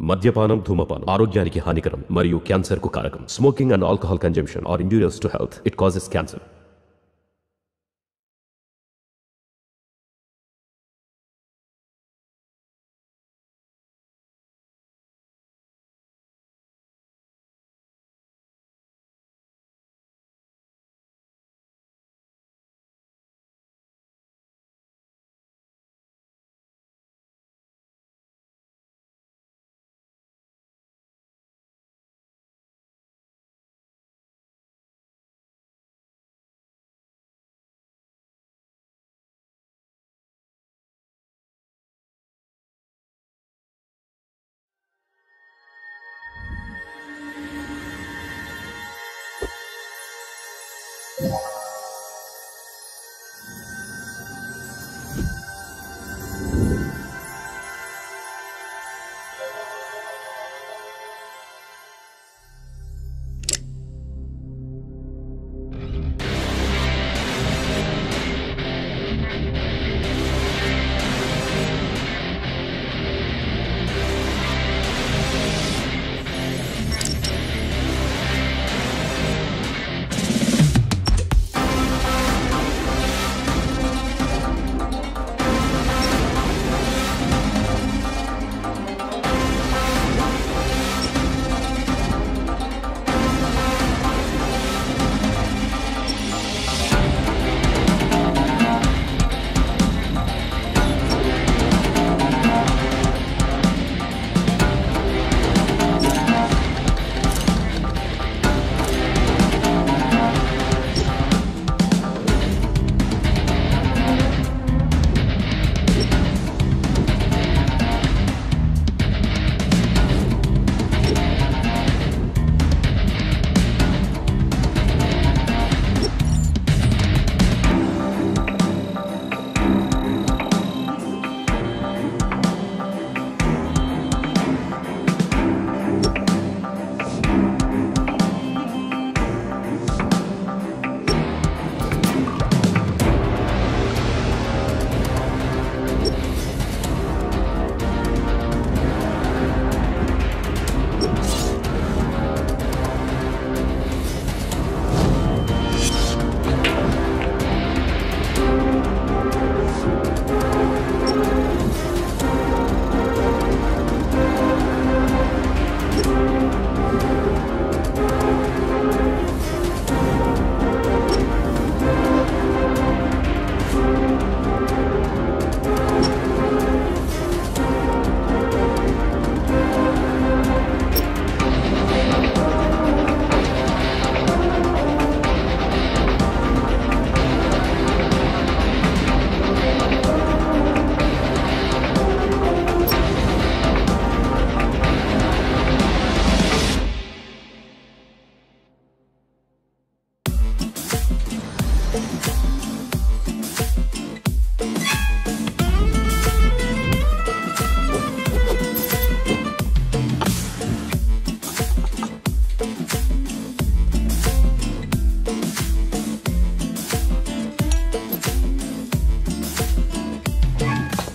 మద్యపానం ధూమపానం ఆరోగ్యానికి హానికరం మరియు క్యాన్సర్కు కారకం. Smoking and alcohol consumption are injurious to health. It causes cancer.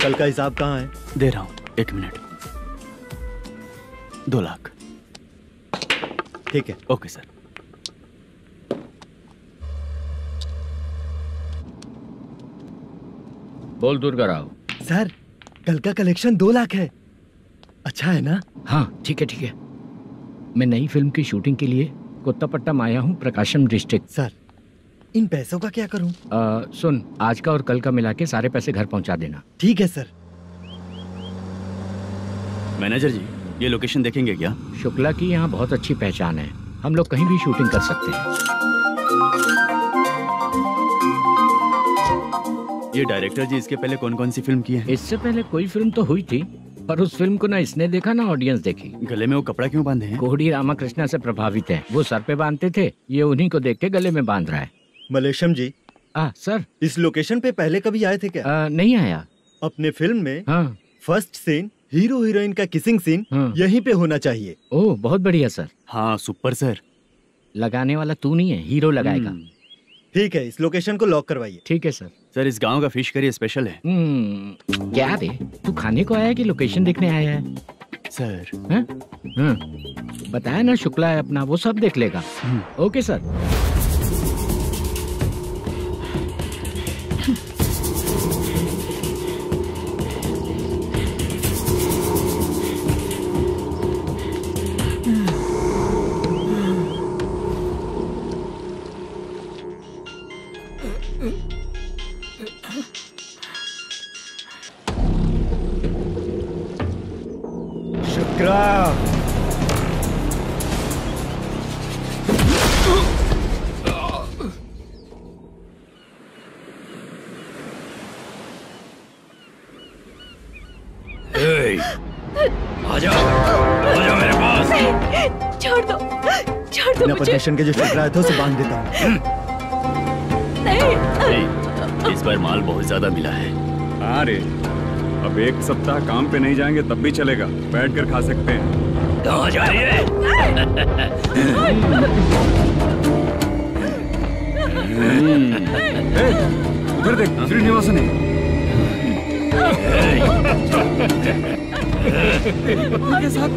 कल का हिसाब कहाँ है? दे रहा हूँ, 1 मिनट। 2 लाख। ठीक है। Okay sir. बोल दुर्गा राव। सर कल का कलेक्शन 2 लाख है। अच्छा है ना? हाँ ठीक है ठीक है। मैं नई फिल्म की शूटिंग के लिए कोत्तापट्टम आया हूँ, प्रकाशम डिस्ट्रिक्ट। सर इन पैसों का क्या करूँ? सुन, आज का और कल का मिला के सारे पैसे घर पहुँचा देना। ठीक है सर। मैनेजर जी, ये लोकेशन देखेंगे क्या? शुक्ला की यहाँ बहुत अच्छी पहचान है, हम लोग कहीं भी शूटिंग कर सकते हैं। ये डायरेक्टर जी इसके पहले कौन कौन सी फिल्म की है? इससे पहले कोई फिल्म तो हुई थी, पर उस फिल्म को ना इसने देखा ना ऑडियंस देखी। गले में वो कपड़ा क्यों बांधे हैं? कोहड़ी रामाकृष्णा से प्रभावित है, वो सर पे बांधते थे, ये उन्हीं को देख के गले में बांध रहा है। मलेशम जी। सर इस लोकेशन पे पहले कभी आए थे क्या? नहीं आया। अपने फिल्म में हाँ। फर्स्ट सीन हीरो हीरोइन का किसिंग सीन यहीं पे होना चाहिए। ओह बहुत बढ़िया सर। हाँ सुपर सर। लगाने वाला तू नहीं है, हीरो लगाएगा। ठीक है, इस लोकेशन को लॉक करवाइए। ठीक है सर। सर इस गांव का फिश करी स्पेशल है। क्या रे, तू खाने को आया है कि लोकेशन देखने आया है? सर। हैं? हाँ, बताया ना शुक्ला है अपना, वो सब देख लेगा। Okay sir. शुक्रा, आजा मेरे पास। छोड़ दो बिना मुझे। प्रोटेक्शन के जो शुक्रा है तो उसे बांध देता हूँ। नहीं, इस बार माल बहुत ज्यादा मिला है। अरे अब एक सप्ताह काम पे नहीं जाएंगे तब भी चलेगा, बैठ कर खा सकते हैं। कहाँ जा रही है? उधर देख, श्रीनिवासन है। के साथ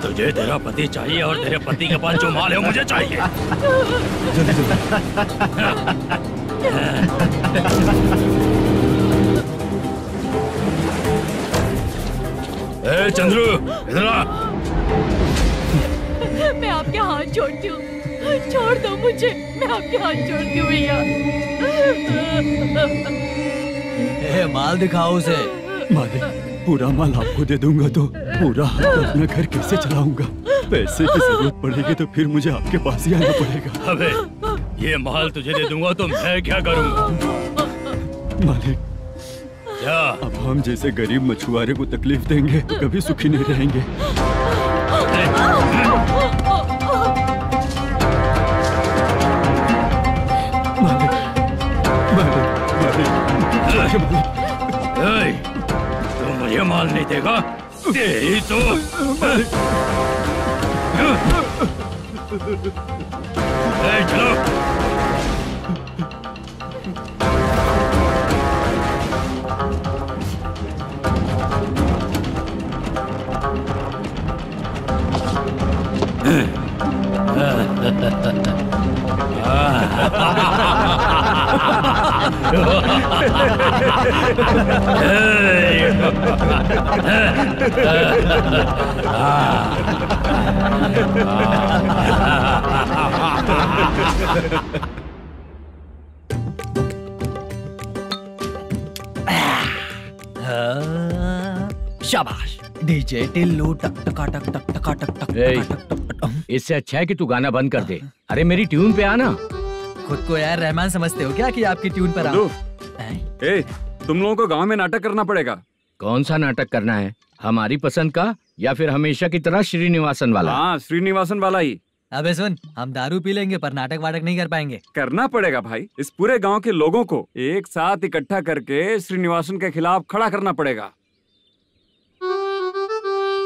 तुझे तेरा पति चाहिए और तेरे पति के पास जो माल है वो मुझे चाहिए। ए चंद्रू, इधर आ। मैं आपके हाथ छोड़ती हूँ, छोड़ दो मुझे, मैं आपके हाथ छोड़ती हूँ भैया। माल दिखाओ उसे। मालिक, पूरा माल आपको दे दूंगा तो पूरा अपना घर कैसे चलाऊंगा? पैसे की जरूरत पड़ेगी तो फिर मुझे आपके पास ही आना पड़ेगा। अबे, ये माल तुझे दे दूंगा तो मैं क्या करूंगा? मालिक, क्या अब हम जैसे गरीब मछुआरे को तकलीफ देंगे तो कभी सुखी नहीं रहेंगे। तू मुझे माल नहीं देगा? यही तो। चलो। शाबाश डीजे टिल्लू टक टका टक टक टका टक टक ए, टक टक टक। इससे अच्छा है कि तू गाना बंद कर दे। अरे मेरी ट्यून पे आना। खुद को यार रहमान समझते हो क्या कि आपकी ट्यून पर दो। हैं? ए, तुम लोगों को गांव में नाटक करना पड़ेगा। कौन सा नाटक करना है? हमारी पसंद का या फिर हमेशा की तरह श्रीनिवासन वाला? हाँ, श्रीनिवासन वाला ही अबे सुन, हम दारू पी लेंगे पर नाटक वाटक नहीं कर पाएंगे। करना पड़ेगा भाई। इस पूरे गांव के लोगों को एक साथ इकट्ठा करके श्रीनिवासन के खिलाफ खड़ा करना पड़ेगा।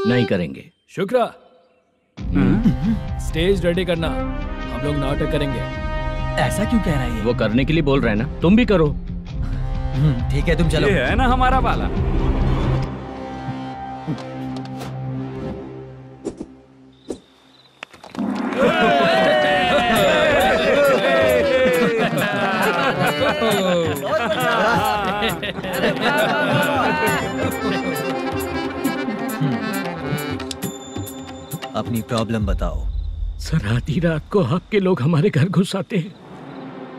नहीं करेंगे। शुक्रा, स्टेज रेडी करना, हम लोग नाटक करेंगे। ऐसा क्यों कह रहा है ये? वो करने के लिए बोल रहे हैं ना, तुम भी करो। ठीक है तुम चलो। ये है ना हमारा वाला। अपनी प्रॉब्लम बताओ। सर, आधी रात को आपके लोग हमारे घर घुस आते हैं।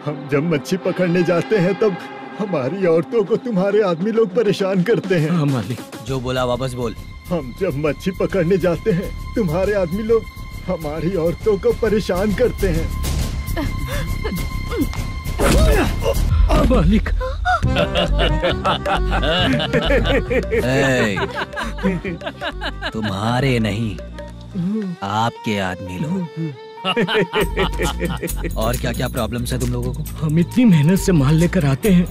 हम जब मच्छी पकड़ने जाते हैं तब हमारी औरतों को तुम्हारे आदमी लोग परेशान करते हैं। हाँ मालिक। जो बोला वापस बोल। हम जब मच्छी पकड़ने जाते हैं तुम्हारे आदमी लोग हमारी औरतों को परेशान करते हैं। मालिक। तुम्हारे नहीं, आपके आदमी लोग। और क्या क्या प्रॉब्लम्स है तुम लोगों को? हम इतनी मेहनत से माल लेकर आते हैं,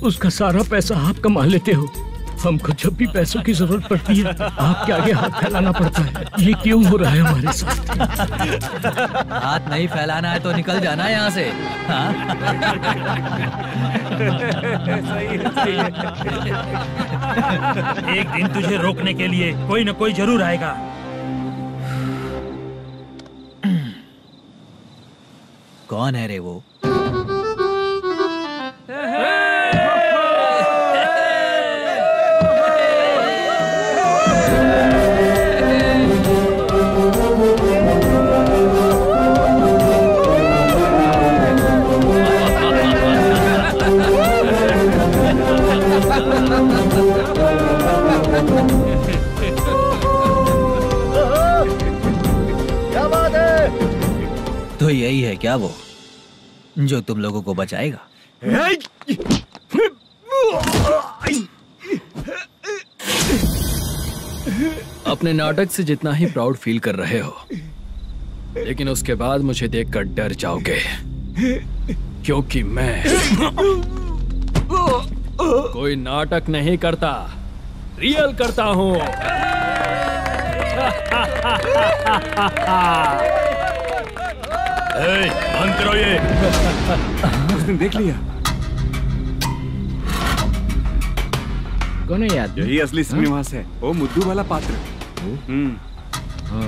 उसका सारा पैसा आप कमा लेते हो। हमको जब भी पैसों की जरूरत पड़ती है आपके आगे हाथ फैलाना पड़ता है। ये क्यों हो रहा है हमारे साथ? हाथ नहीं फैलाना है तो निकल जाना यहाँ से। हाँ? सही है। एक दिन तुझे रोकने के लिए कोई न कोई जरूर आएगा। कौन है रे वो? क्या बात है? तो यही है क्या वो जो तुम लोगों को बचाएगा? अपने नाटक से जितना ही प्राउड फील कर रहे हो, लेकिन उसके बाद मुझे देखकर डर जाओगे, क्योंकि मैं कोई नाटक नहीं करता, रियल करता हूँ। बंद करो ये। उसने देख लिया। कौन है याद? यही असली श्रीनिवास है, वो मुद्दू वाला पात्र।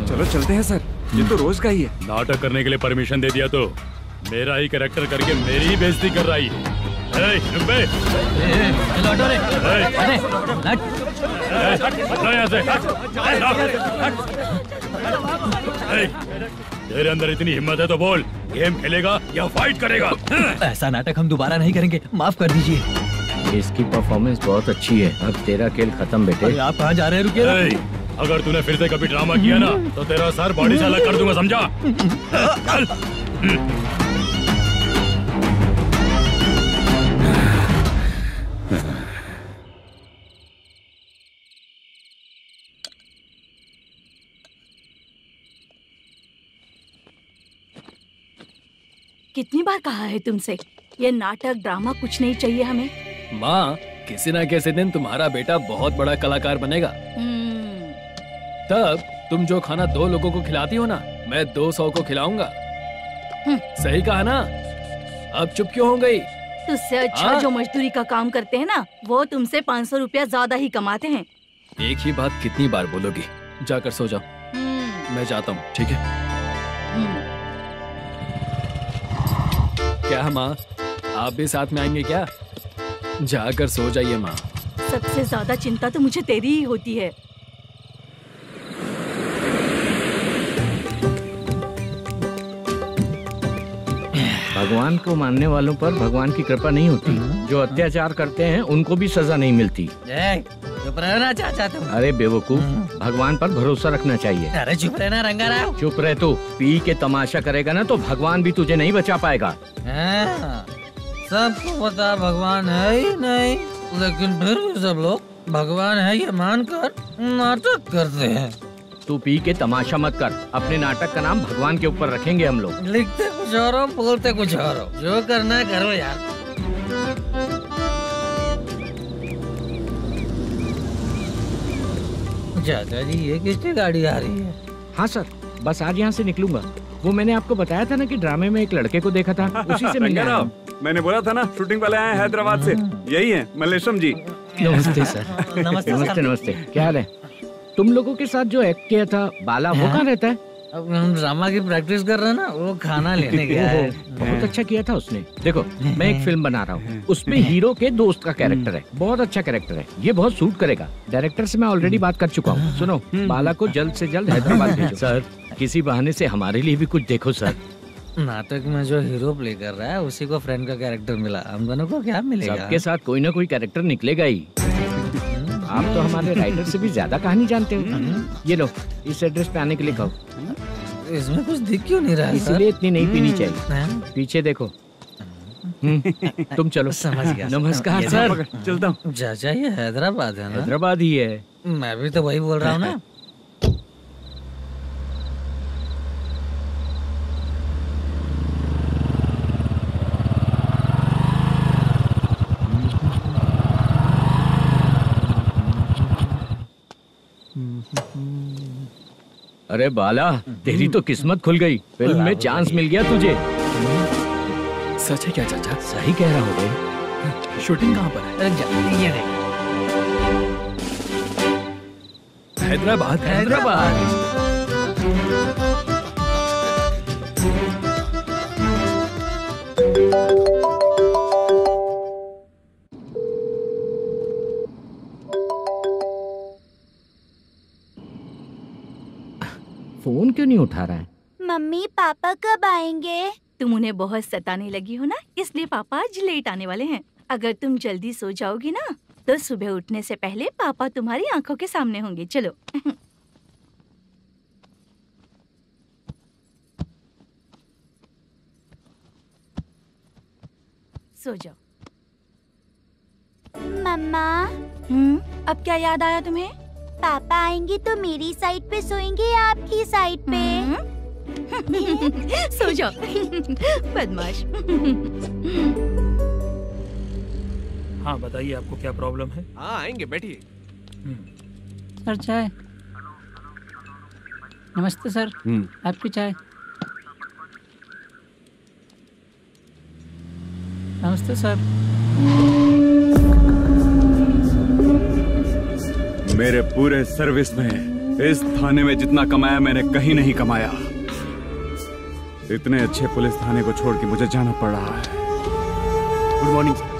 चलो चलते हैं सर, ये तो रोज का ही है। नाटक करने के लिए परमिशन दे दिया तो मेरा ही कैरेक्टर करके मेरी ही बेइज्जती कर रही है। लौटो रे। तेरे अंदर इतनी हिम्मत है तो बोल, गेम खेलेगा या फाइट करेगा? ऐसा नाटक हम दोबारा नहीं करेंगे, माफ कर दीजिए। इसकी परफॉर्मेंस बहुत अच्छी है। अब तेरा खेल खत्म बेटे। आप कहाँ जा रहे हैं? रुकिए ना। अगर तूने फिर से कभी ड्रामा किया ना तो तेरा सर बॉडी से अलग कर दूंगा, समझा? चल। कितनी बार कहा है तुमसे, ये नाटक ड्रामा कुछ नहीं चाहिए हमें। माँ, किसी ना किसी दिन तुम्हारा बेटा बहुत बड़ा कलाकार बनेगा। तब तुम जो खाना 2 लोगों को खिलाती हो ना, मैं 200 को खिलाऊंगा। सही कहा ना? अब चुप क्यों हो गई? तुझसे अच्छा जो मजदूरी का काम करते हैं ना, वो तुमसे 500 रुपया ज्यादा ही कमाते हैं। एक ही बात कितनी बार बोलोगी? जाकर सो जाओ। मैं जाता हूँ, ठीक है? क्या माँ, आप भी साथ में आएंगे क्या? जाकर सो जाइए माँ। सबसे ज्यादा चिंता तो मुझे तेरी ही होती है। भगवान को मानने वालों पर भगवान की कृपा नहीं होती। जो अत्याचार करते हैं उनको भी सजा नहीं मिलती। चुप रहना चाचा तुम। अरे बेवकूफ, भगवान पर भरोसा रखना चाहिए। अरे चुप रहना रंगाराव। चुप रह तू। पी के तमाशा करेगा ना तो भगवान भी तुझे नहीं बचा पाएगा। सबको पता भगवान है ही नहीं, लेकिन फिर भी सब लोग भगवान है ये मानकर नाटक करते हैं। तू पी के तमाशा मत कर। अपने नाटक का नाम भगवान के ऊपर रखेंगे हम लोग। लिखते कुछ और हो, बोलते कुछ और हो। जो करना है करो यार। चाचा जी, ये किसकी गाड़ी आ रही है? हाँ सर, बस आज यहाँ से निकलूंगा। वो मैंने आपको बताया था ना कि ड्रामे में एक लड़के को देखा था, उसी से मिलने आया हूँ। मैंने बोला था ना, शूटिंग वाले आए हैं हैदराबाद से। यही है मल्लेशम जी। नमस्ते सर। नमस्ते नमस्ते। क्या हाल है? तुम लोगों के साथ जो एक्ट किया था बाला, वो कहाँ रहता है? अब हम ड्रामा की प्रैक्टिस कर रहे हैं ना, वो खाना लेने गया है। बहुत अच्छा किया था उसने। देखो, मैं एक फिल्म बना रहा हूँ, उसमें हीरो के दोस्त का कैरेक्टर है। बहुत अच्छा कैरेक्टर है, ये बहुत सूट करेगा। डायरेक्टर से मैं ऑलरेडी बात कर चुका हूँ। सुनो, बाला को जल्द से जल्द हैदराबाद भेजो। सर, किसी बहाने से हमारे लिए भी कुछ देखो सर। नाटक में जो हीरो प्ले कर रहा है उसी को फ्रेंड का कैरेक्टर मिला, हम दोनों को क्या मिलेगा? सबके साथ कोई ना कोई कैरेक्टर निकलेगा ही। आप तो हमारे राइटर से भी ज्यादा कहानी जानते हो। ये लो, इस एड्रेस पे आने के लिए कहो। इसमें कुछ दिख क्यों नहीं रहा? इसलिए इतनी नहीं पीनी चाहिए। पीछे देखो। तुम चलो। समझ गया। नमस्कार सर। चलता हूँ। चाचा, ये हैदराबाद है ना? हैदराबाद ही है। मैं भी तो वही बोल रहा हूँ ना। अरे बाला, तेरी तो किस्मत खुल गई, फिल्म में चांस मिल गया तुझे। सच है क्या चाचा? सही कह रहा हूँ बे। शूटिंग कहाँ पर है? ये देख। हैदराबाद। हैदराबाद। फोन क्यों नहीं उठा रहा है? मम्मी पापा कब आएंगे? तुम उन्हें बहुत सताने लगी हो ना, इसलिए पापा आज लेट आने वाले हैं। अगर तुम जल्दी सो जाओगी ना तो सुबह उठने से पहले पापा तुम्हारी आंखों के सामने होंगे। चलो। सो जाओ। मम्मा, अब क्या याद आया तुम्हें? पापा आएंगे तो मेरी साइड पे सोएंगे या आपकी साइड पे? सो जाओ। बदमाश। हाँ बताइए, आपको क्या प्रॉब्लम है? हाँ आएंगे, बैठिए। सर चाय। नमस्ते सर, आपकी चाय। नमस्ते सर। मेरे पूरे सर्विस में इस थाने में जितना कमाया मैंने कहीं नहीं कमाया। इतने अच्छे पुलिस थाने को छोड़ के मुझे जाना पड़ रहा है। Good morning sir.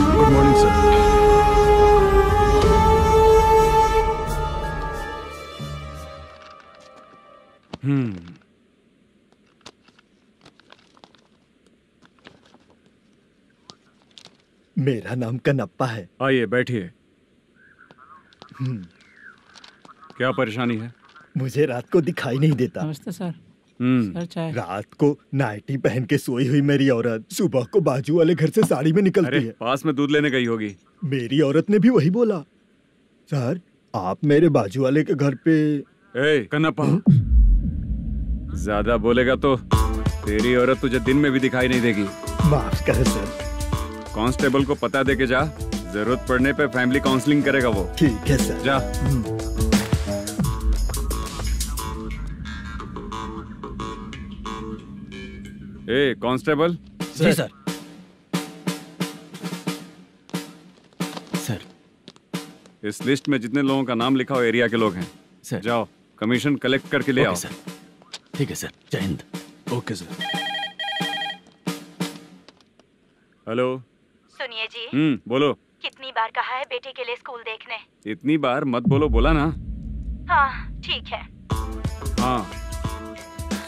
Good morning sir. मेरा नाम कनप्पा है। आइए बैठिए। क्या परेशानी है? मुझे रात को दिखाई नहीं देता। नमस्ते सर। सर चाय। रात को नाइटी पहन के सोई हुई मेरी औरत सुबह को बाजू वाले घर से साड़ी में निकलती है। पास में दूध लेने गई होगी। मेरी औरत ने भी वही बोला। सर, आप मेरे बाजू वाले के घर पे। ए कन्नप्पा, ज्यादा बोलेगा तो तेरी औरत तुझे दिन में भी दिखाई नहीं देगी। माफ करें सर। कांस्टेबल को पता दे के जा, जरूरत पड़ने पे फैमिली काउंसलिंग करेगा वो। ठीक है सर। जा। ए कांस्टेबल। जी सर। सर, इस लिस्ट में जितने लोगों का नाम लिखा हो एरिया के लोग हैं। सर। जाओ कमीशन कलेक्ट करके ले आओ। सर। ठीक है सर। जय हिंद। Okay sir. हेलो। सुनिए जी। बोलो। कितनी बार कहा है बेटे के लिए स्कूल देखने? इतनी बार मत बोलो, बोला ना। हाँ ठीक है। हाँ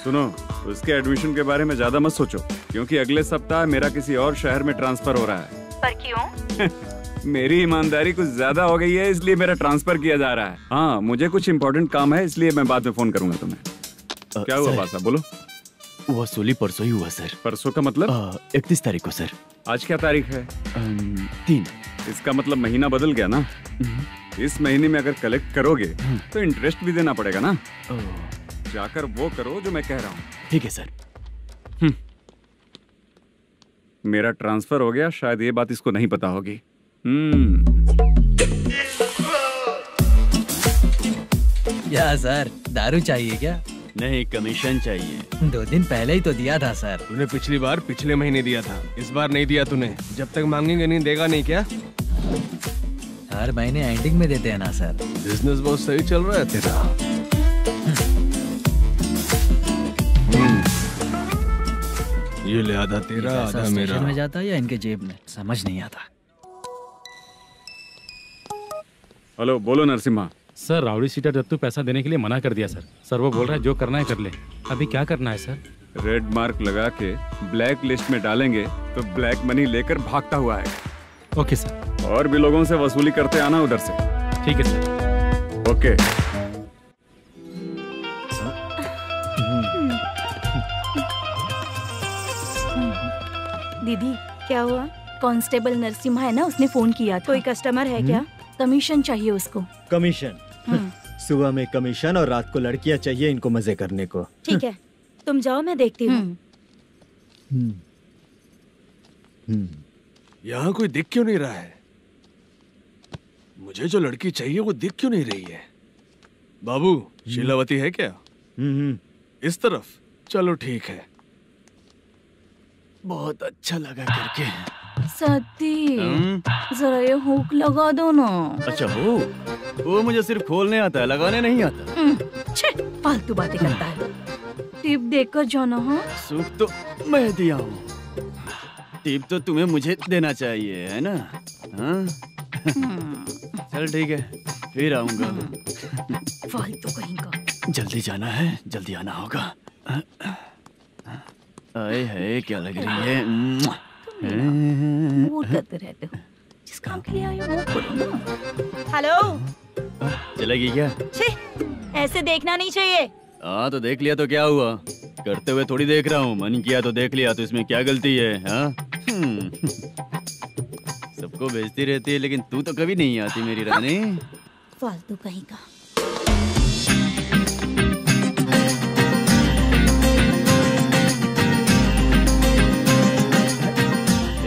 सुनो, उसके एडमिशन के बारे में ज्यादा मत सोचो, क्योंकि अगले सप्ताह मेरा किसी और शहर में ट्रांसफर हो रहा है। पर क्यों? मेरी ईमानदारी कुछ ज्यादा हो गई है, इसलिए मेरा ट्रांसफर किया जा रहा है। हाँ मुझे कुछ इम्पोर्टेंट काम है, इसलिए मैं बाद में फोन करूंगा तुम्हें। क्या हुआ बासा, बोलो। वसूली परसों ही हुआ सर। परसों का मतलब? 31 तारीख को सर। आज क्या तारीख है? 3। इसका मतलब महीना बदल गया ना। इस महीने में अगर कलेक्ट करोगे तो इंटरेस्ट भी देना पड़ेगा ना। जाकर वो करो जो मैं कह रहा हूँ। ठीक है सर। मेरा ट्रांसफर हो गया, शायद ये बात इसको नहीं पता होगी। क्या सर, दारू चाहिए क्या? नहीं, कमीशन चाहिए। 2 दिन पहले ही तो दिया था सर। तूने पिछली बार पिछले महीने दिया था, इस बार नहीं दिया तूने। जब तक मांगेंगे नहीं देगा नहीं क्या? हर महीने एंडिंग में देते हैं ना सर। बिजनेस बहुत सही चल रहा है तेरा। ये ले आधा तेरा, आधा मेरा। में जाता है या इनके जेब में, समझ नहीं आता। हेलो, बोलो Narasimha. Sir, rowdy seater Dattu पैसा देने के लिए मना कर दिया सर। सर वो बोल रहा है जो करना है कर ले। अभी क्या करना है सर? रेड मार्क लगा के ब्लैक लिस्ट में डालेंगे तो ब्लैक मनी लेकर भागता हुआ है। Okay sir. और भी लोगों से वसूली करते आना उधर से। ठीक है सर। ओके। दीदी क्या हुआ? कांस्टेबल नरसिम्हा है ना, उसने फोन किया था। कोई कस्टमर है क्या? कमीशन चाहिए उसको। कमीशन? सुबह में कमीशन और रात को लड़कियां चाहिए इनको मजे करने को। ठीक है, तुम जाओ, मैं देखती हूँ। यहाँ कोई दिख क्यों नहीं रहा है? मुझे जो लड़की चाहिए वो दिख क्यों नहीं रही है? बाबू शीलावती है क्या? इस तरफ चलो ठीक है। बहुत अच्छा लगा करके। सती जरा ये हुक लगा दो ना। अच्छा वो मुझे सिर्फ खोलने आता है, लगाने नहीं आता। छे, फालतू बातें करता है। टिप देकर जाना। हाँ सुख तो मैं दिया हूँ, टिप तो तुम्हें मुझे देना चाहिए है ना? हाँ? चल ठीक है, फिर आऊंगा। फालतू कहीं का। जल्दी जाना है, जल्दी आना होगा। आए है क्या लग रही है। मूड करते रहते हो, जिस काम के लिए आए हो वो करो ना। हेलो, चलेगी क्या? छे, ऐसे देखना नहीं चाहिए। हाँ तो देख लिया तो क्या हुआ, करते हुए थोड़ी देख रहा हूँ। मन किया तो देख लिया, तो इसमें क्या गलती है? हाँ सबको बेचती रहती है, लेकिन तू तो कभी नहीं आती मेरी रानी। फालतू कहीं का।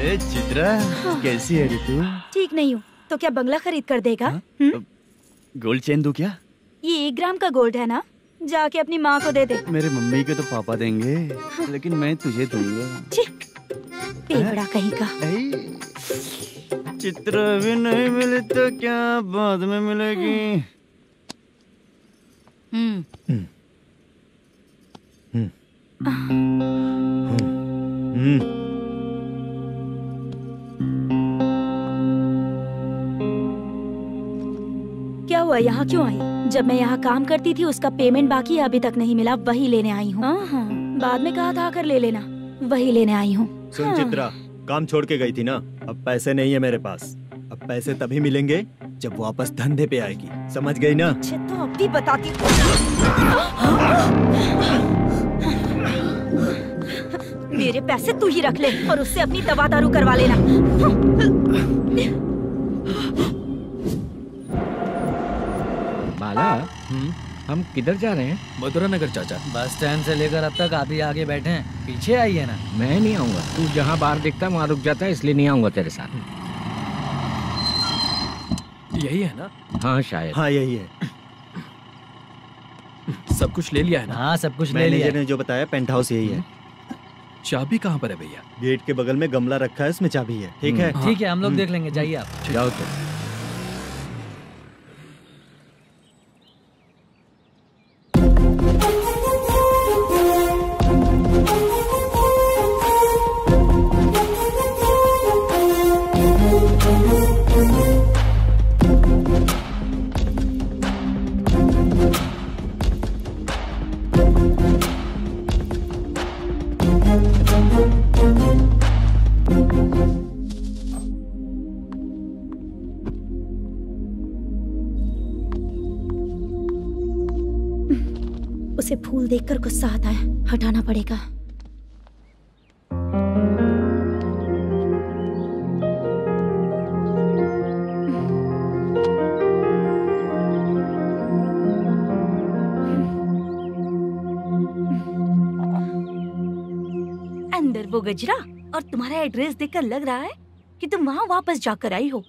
ए चित्रा, कैसी है रे तू? ठीक नहीं हूँ तो क्या बंगला खरीद कर देगा? गोल्ड चेन दूं क्या? ये 1 ग्राम का गोल्ड है ना, जाके अपनी माँ को दे दे। मेरे मम्मी के तो पापा देंगे, लेकिन मैं तुझे दूंगा। पेपड़ा कहीं का। चित्रा भी नहीं मिली तो क्या बाद में मिलेगी? क्या हुआ, यहाँ क्यों आई? जब मैं यहाँ काम करती थी उसका पेमेंट बाकी अभी तक नहीं मिला, वही लेने आई हूँ। बाद में कहा था आकर ले लेना, वही लेने आई हूँ। सुन चित्रा, काम छोड़ के गई थी ना, अब पैसे नहीं है मेरे पास। अब पैसे तभी मिलेंगे जब वापस धंधे पे आएगी, समझ गई ना? अच्छा तो अब भी बताती हूँ। मेरे पैसे तू ही रख ले और उससे अपनी दवा दारू करवा लेना। बाला, हम किधर जा रहे हैं? मथुरा नगर चाचा। बस स्टैंड से लेकर अब तक आप ही आगे बैठे हैं, पीछे आइए ना। मैं नहीं आऊंगा, तू जहाँ बाहर दिखता है वहाँ रुक जाता है, इसलिए नहीं आऊंगा तेरे साथ। यही है ना? हाँ शायद। हाँ यही है। सब कुछ ले लिया है ना? हाँ सब कुछ ले लिया। मैनेजर ने जो बताया पेंट हाउस यही है। चाबी कहाँ पर है भैया? गेट के बगल में गमला रखा है, इसमें चाबी है। ठीक है? ठीक है, हम लोग देख लेंगे, जाइए आप। जाओ तो। उसे फूल देखकर गुस्सा आता है, हटाना पड़ेगा। अंदर वो गजरा और तुम्हारा एड्रेस देखकर लग रहा है कि तुम वहाँ वापस जाकर आई हो।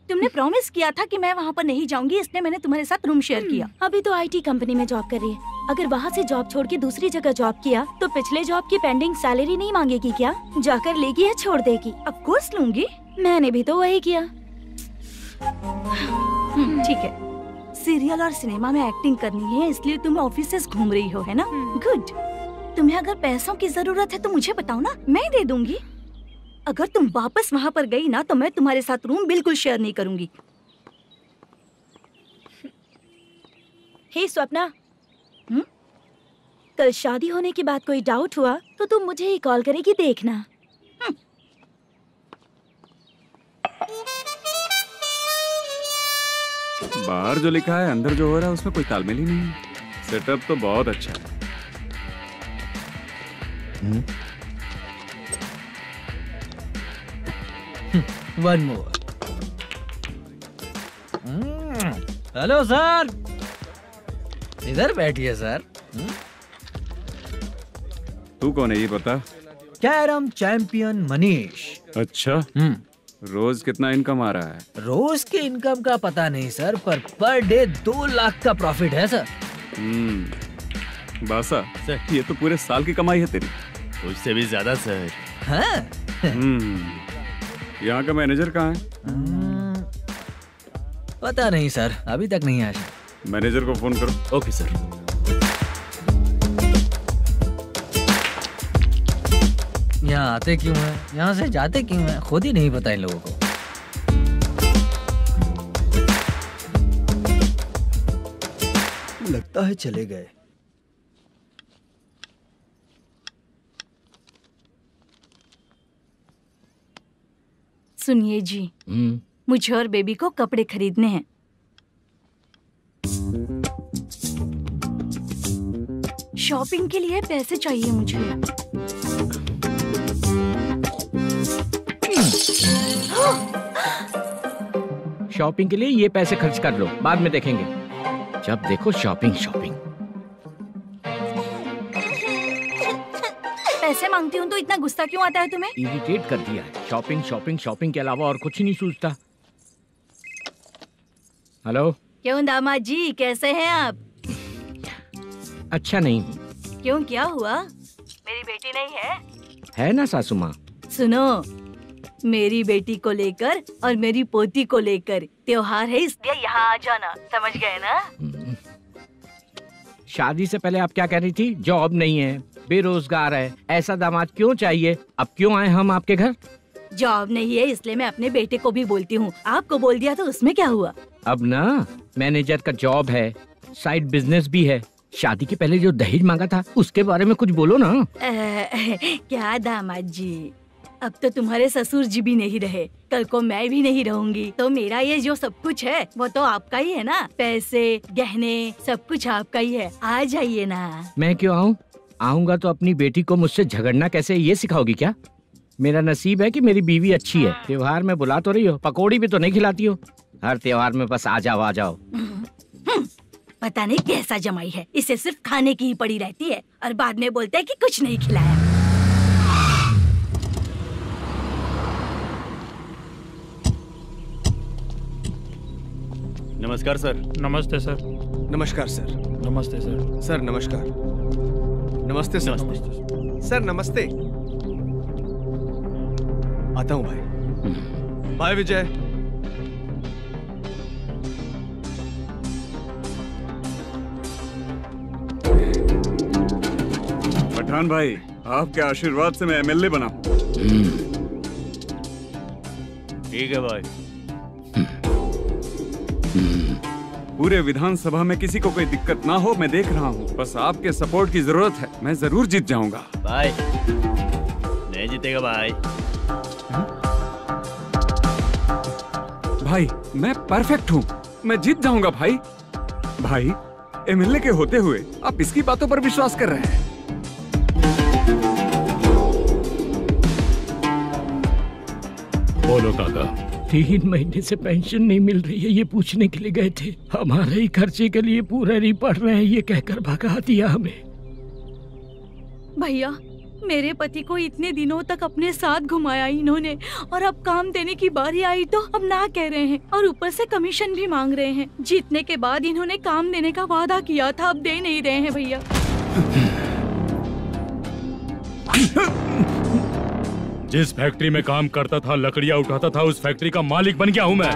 तुमने प्रॉमिस किया था कि मैं वहाँ पर नहीं जाऊंगी, इसलिए मैंने तुम्हारे साथ रूम शेयर किया। अभी तो आईटी कंपनी में जॉब कर रही है। अगर वहाँ से जॉब छोड़ के दूसरी जगह जॉब किया तो पिछले जॉब की पेंडिंग सैलरी नहीं मांगेगी क्या? जाकर लेगी या छोड़ देगी? ऑफ कोर्स लूंगी। मैंने भी तो वही किया। ठीक है, सीरियल और सिनेमा में एक्टिंग करनी है, इसलिए तुम ऑफिसेस घूम रही हो, है ना? गुड। तुम्हें अगर पैसों की जरूरत है तो मुझे बताओ ना, मैं दे दूंगी। अगर तुम वापस वहाँ पर गई ना तो मैं तुम्हारे साथ रूम बिल्कुल शेयर नहीं करूंगी। हे स्वप्ना, कल शादी होने की बात कोई डाउट हुआ तो तुम मुझे ही कॉल करेगी, देखना। बाहर जो लिखा है अंदर जो हो रहा है उसमें कोई तालमेल ही नहीं है। सेटअप तो बहुत अच्छा है। One more. हेलो सर, इधर बैठिए सर। तू कौन है ये बता? Carrom champion Manish. अच्छा, रोज कितना इनकम आ रहा है? रोज के इनकम का पता नहीं सर, पर डे 2 लाख का प्रॉफिट है सर। बासा सर, ये तो पूरे साल की कमाई है तेरी। उससे भी ज्यादा सर। हाँ? यहाँ का मैनेजर कहाँ है? पता नहीं सर, अभी तक नहीं आया। मैनेजर को फोन करो। Okay sir. यहाँ आते क्यों हैं, यहाँ से जाते क्यों हैं, खुद ही नहीं पता इन लोगों को। लगता है चले गए। सुनिए जी, मुझे और बेबी को कपड़े खरीदने हैं। शॉपिंग के लिए पैसे चाहिए मुझे। शॉपिंग के लिए ये पैसे खर्च कर लो, बाद में देखेंगे। जब देखो शॉपिंग शॉपिंग। पैसे मांगती हूँ तो इतना गुस्सा क्यों आता है तुम्हें? इरिटेट कर दिया है। शॉपिंग शॉपिंग शॉपिंग के अलावा और कुछ नहीं सूझता। हेलो। क्यों दामाद जी, कैसे हैं आप? अच्छा नहीं। क्यों, क्या हुआ? मेरी बेटी नहीं है? है ना सासू माँ। सुनो, मेरी बेटी को लेकर और मेरी पोती को लेकर त्योहार है, इसलिए यहाँ आ जाना, समझ गए ना? शादी से पहले आप क्या कह रही थी? जॉब नहीं है, बेरोजगार है, ऐसा दामाद क्यों चाहिए? अब क्यों आए हम आपके घर? जॉब नहीं है इसलिए मैं अपने बेटे को भी बोलती हूँ, आपको बोल दिया तो उसमें क्या हुआ? अब ना मैनेजर का जॉब है, साइड बिजनेस भी है। शादी के पहले जो दहेज मांगा था उसके बारे में कुछ बोलो ना। क्या दामाद जी, अब तो तुम्हारे ससुर जी भी नहीं रहे, कल को मैं भी नहीं रहूंगी, तो मेरा ये जो सब कुछ है वो तो आपका ही है ना। पैसे, गहने, सब कुछ आपका ही है। आ जाइए ना। मैं क्यों आऊँ? आऊंगा तो अपनी बेटी को मुझसे झगड़ना कैसे ये सिखाओगी क्या? मेरा नसीब है कि मेरी बीवी अच्छी है। त्योहार में बुला तो रही हो, पकौड़ी भी तो नहीं खिलाती हो। हर त्योहार में बस आ जाओ आ जाओ। पता नहीं कैसा जमाई है, इसे सिर्फ खाने की ही पड़ी रहती है और बाद में बोलते है कि कुछ नहीं खिलाया। नमस्कार सर। नमस्ते सर। नमस्कार सर। नमस्ते सर। सर नमस्कार। नमस्ते सर। सर नमस्ते। आता हूँ भाई। बाय विजय। पठान भाई, आपके आशीर्वाद से मैं एमएलए बना। ठीक है भाई। पूरे विधानसभा में किसी को कोई दिक्कत ना हो, मैं देख रहा हूँ। बस आपके सपोर्ट की जरूरत है, मैं जरूर जीत जाऊंगा। भाई नहीं जीतेगा भाई। भाई मैं परफेक्ट हूँ, मैं जीत जाऊंगा भाई। भाई एमएलए के होते हुए आप इसकी बातों पर विश्वास कर रहे हैं? बोलो काका। 3 महीने से पेंशन नहीं मिल रही है, ये पूछने के लिए गए थे। हमारे ही खर्चे के लिए पूरा नहीं पड़ रहे हैं, ये कहकर भगा दिया हमें। भैया, मेरे पति को इतने दिनों तक अपने साथ घुमाया इन्होंने, और अब काम देने की बारी आई तो अब ना कह रहे हैं, और ऊपर से कमीशन भी मांग रहे हैं। जीतने के बाद इन्होंने काम देने का वादा किया था, अब दे नहीं रहे हैं भैया। जिस फैक्ट्री में काम करता था, लकड़ियां उठाता था, उस फैक्ट्री का मालिक बन गया हूं मैं।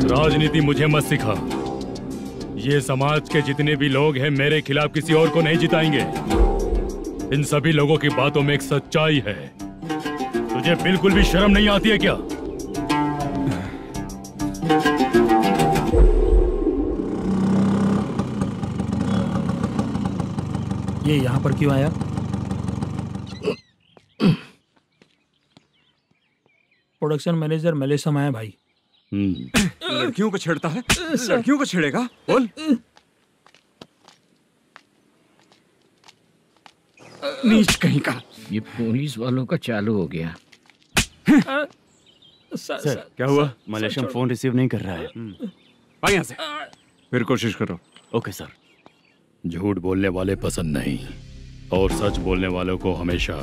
राजनीति मुझे मत सिखा। ये समाज के जितने भी लोग हैं मेरे खिलाफ किसी और को नहीं जिताएंगे। इन सभी लोगों की बातों में एक सच्चाई है। तुझे बिल्कुल भी शर्म नहीं आती है क्या? ये यहाँ पर क्यों आया? प्रोडक्शन मैनेजर मलेशम आया भाई। लड़कियों को छेड़ता है, लड़कियों को छेड़ेगा? बोल। नीच कहीं का। ये पुलिस वालों का चालू हो गया। सर क्या हुआ? मलेशियन फोन रिसीव नहीं कर रहा है। आ यहाँ से, फिर कोशिश करो। Okay sir. झूठ बोलने वाले पसंद नहीं, और सच बोलने वालों को हमेशा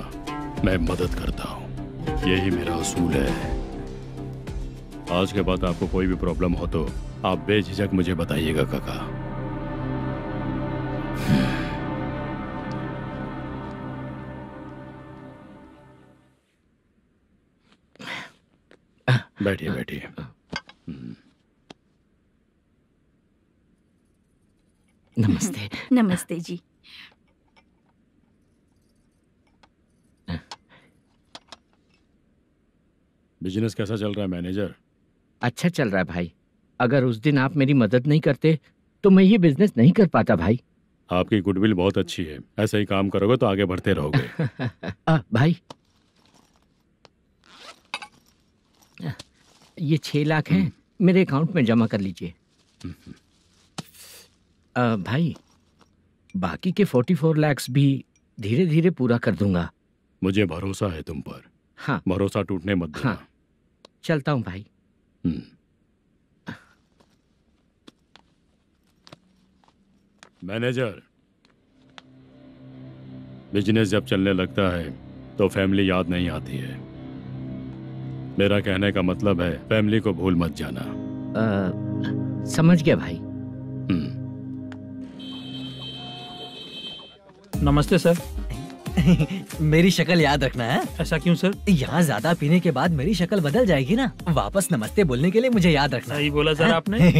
मैं मदद करता हूँ। यही मेरा असूल है। आज के बाद आपको कोई भी प्रॉब्लम हो तो आप बेझिझक मुझे बताइएगा काका। बैठिए बैठिए। नमस्ते। नमस्ते जी। बिजनेस कैसा चल रहा है मैनेजर? अच्छा चल रहा है भाई। अगर उस दिन आप मेरी मदद नहीं करते तो मैं ये बिजनेस नहीं कर पाता भाई। आपकी गुडविल बहुत अच्छी है, ऐसा ही काम करोगे तो आगे बढ़ते रहोगे। भाई ये 6 लाख हैं, मेरे अकाउंट में जमा कर लीजिए। भाई बाकी के 44 लाख भी धीरे धीरे पूरा कर दूंगा। मुझे भरोसा है तुम पर। हाँ। भरोसा टूटने मत देना। हाँ। चलता हूँ भाई। मैनेजर, बिजनेस जब चलने लगता है तो फैमिली याद नहीं आती है। मेरा कहने का मतलब है फैमिली को भूल मत जाना। समझ गया भाई। नमस्ते सर। मेरी शक्ल याद रखना है। ऐसा क्यों सर? यहाँ ज्यादा पीने के बाद मेरी शक्ल बदल जाएगी ना, वापस नमस्ते बोलने के लिए मुझे याद रखना। सही बोला सर आपने।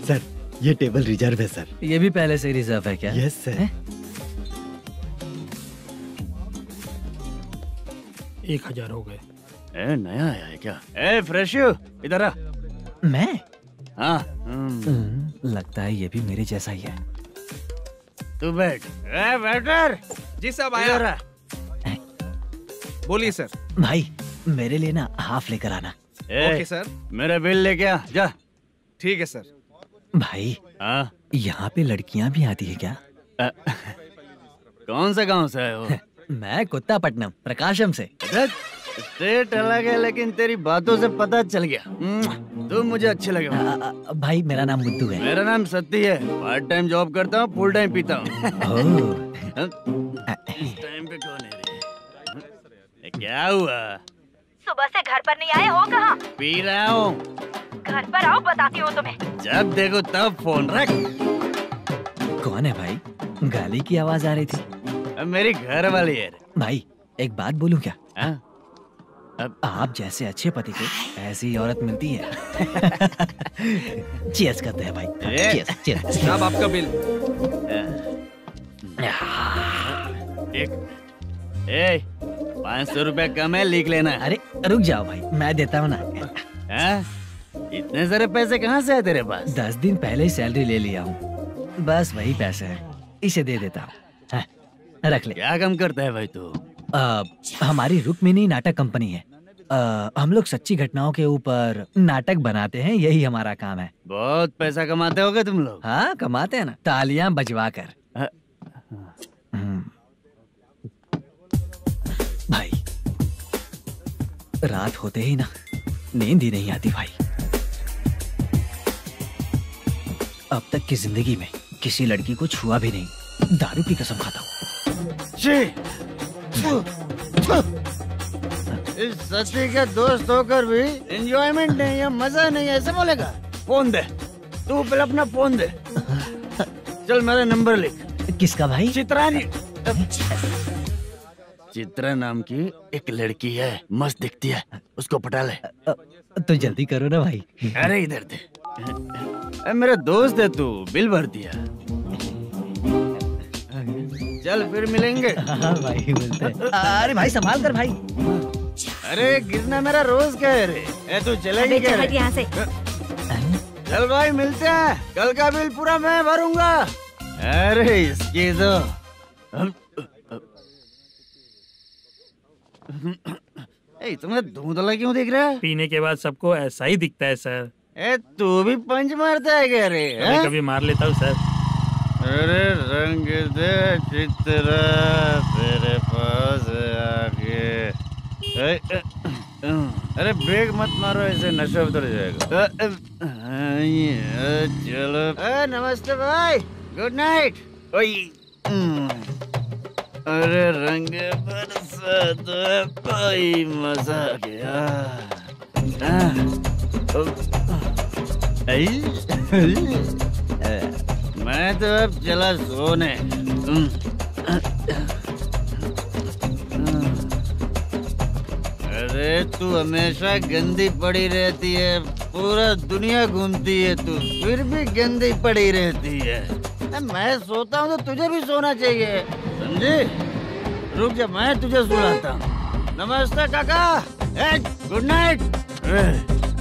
सर ये टेबल रिजर्व है सर। ये भी पहले से रिजर्व है क्या? Yes sir. 1000 हो गए। नया आया है क्या? फ्रेश इधर आ। मैं? हाँ। लगता है ये भी मेरे जैसा ही है। तू बैठ। वेटर। जी साहब आया। बोलिए सर। भाई मेरे लिए ना हाफ लेकर आना। Okay sir. मेरा बिल लेके आ जा। ठीक है सर। भाई यहाँ पे लड़कियाँ भी आती है क्या? कौन सा गांव से है वो? मैं कुत्तापट्टनम प्रकाशम से। स्टेट अलग है लेकिन तेरी बातों से पता चल गया तुम मुझे अच्छे लगे। भाई मेरा नाम बुद्धू है। मेरा नाम सत्ती है। पार्ट टाइम जॉब करता हूँ, फुल टाइम पीता हूँ। इस टाइम पे कौन है रे? क्या हुआ? सुबह से घर पर नहीं आए हो? कहाँ? पी रहा हूँ। घर पर आओ, बताती हूँ तुम्हें। जब देखो तब फोन रख। कौन है भाई? गाली की आवाज आ रही थी। मेरी घर वाली है। भाई एक बात बोलूं क्या? अब आप जैसे अच्छे पति को ऐसी औरत मिलती है। चीयर्स करते हैं भाई। Cheers cheers. साहब आपका बिल। एक 500 रुपया कम है, लिख लेना। अरे रुक जाओ भाई, मैं देता हूँ ना। इतने सारे पैसे कहाँ से है तेरे पास? 10 दिन पहले ही सैलरी ले लिया हूँ, बस वही पैसे हैं, इसे दे देता हूँ। रख ले। क्या काम करता है भाई तू? हमारी रुक्मिणी नाटक कंपनी है। हम लोग सच्ची घटनाओं के ऊपर नाटक बनाते हैं, यही हमारा काम है। बहुत पैसा कमाते होगे तुम लोग। हाँ कमाते हैं ना, तालियां बजवा कर। भाई रात होते ही ना नींद ही नहीं आती भाई। अब तक की जिंदगी में किसी लड़की को छुआ भी नहीं, दारू की कसम खाता हूँ। इस सच्ची का दोस्त होकर भी एंजॉयमेंट नहीं है, मजा नहीं है, ऐसे बोलेगा? फोन दे, तू पहले अपना फोन दे। चल मेरा नंबर लिख। किसका भाई? चित्रानी। चित्रा नाम की एक लड़की है, मस्त दिखती है, उसको पटा ले। तो जल्दी करो ना भाई। अरे इधर दे। मेरा दोस्त है तू, बिल भर दिया। चल फिर मिलेंगे। हाँ भाई मिलते हैं। अरे भाई संभाल कर भाई। अरे गिरना मेरा रोज का है रे। तू चलेगी क्या? यहाँ से। चल भाई मिलते हैं, कल का बिल पूरा मैं भरूंगा। अरे इसकी तो तुम्हें धुंधला क्यों दिख रहा है? पीने के बाद सबको ऐसा ही दिखता है सर। तू भी पंच मारता है क्या रे? कभी कभी मार लेता हूँ सर। अरे रंग दे चित्रा तेरे पास आके। अरे ब्रेक मत मारो, ऐसे नशा उतर जाएगा। चलो। नमस्ते भाई, गुड नाइट। अरे रंग बरसात भाई, मजा आ गया। मैं तो अब चला सोने। अरे तू हमेशा गंदी पड़ी रहती है, पूरा दुनिया घूमती है तू, फिर भी गंदी पड़ी रहती है। मैं सोता हूँ तो तुझे भी सोना चाहिए, समझे? रुक जा, मैं तुझे सुलाता हूँ। नमस्ते काका, गुड नाइट।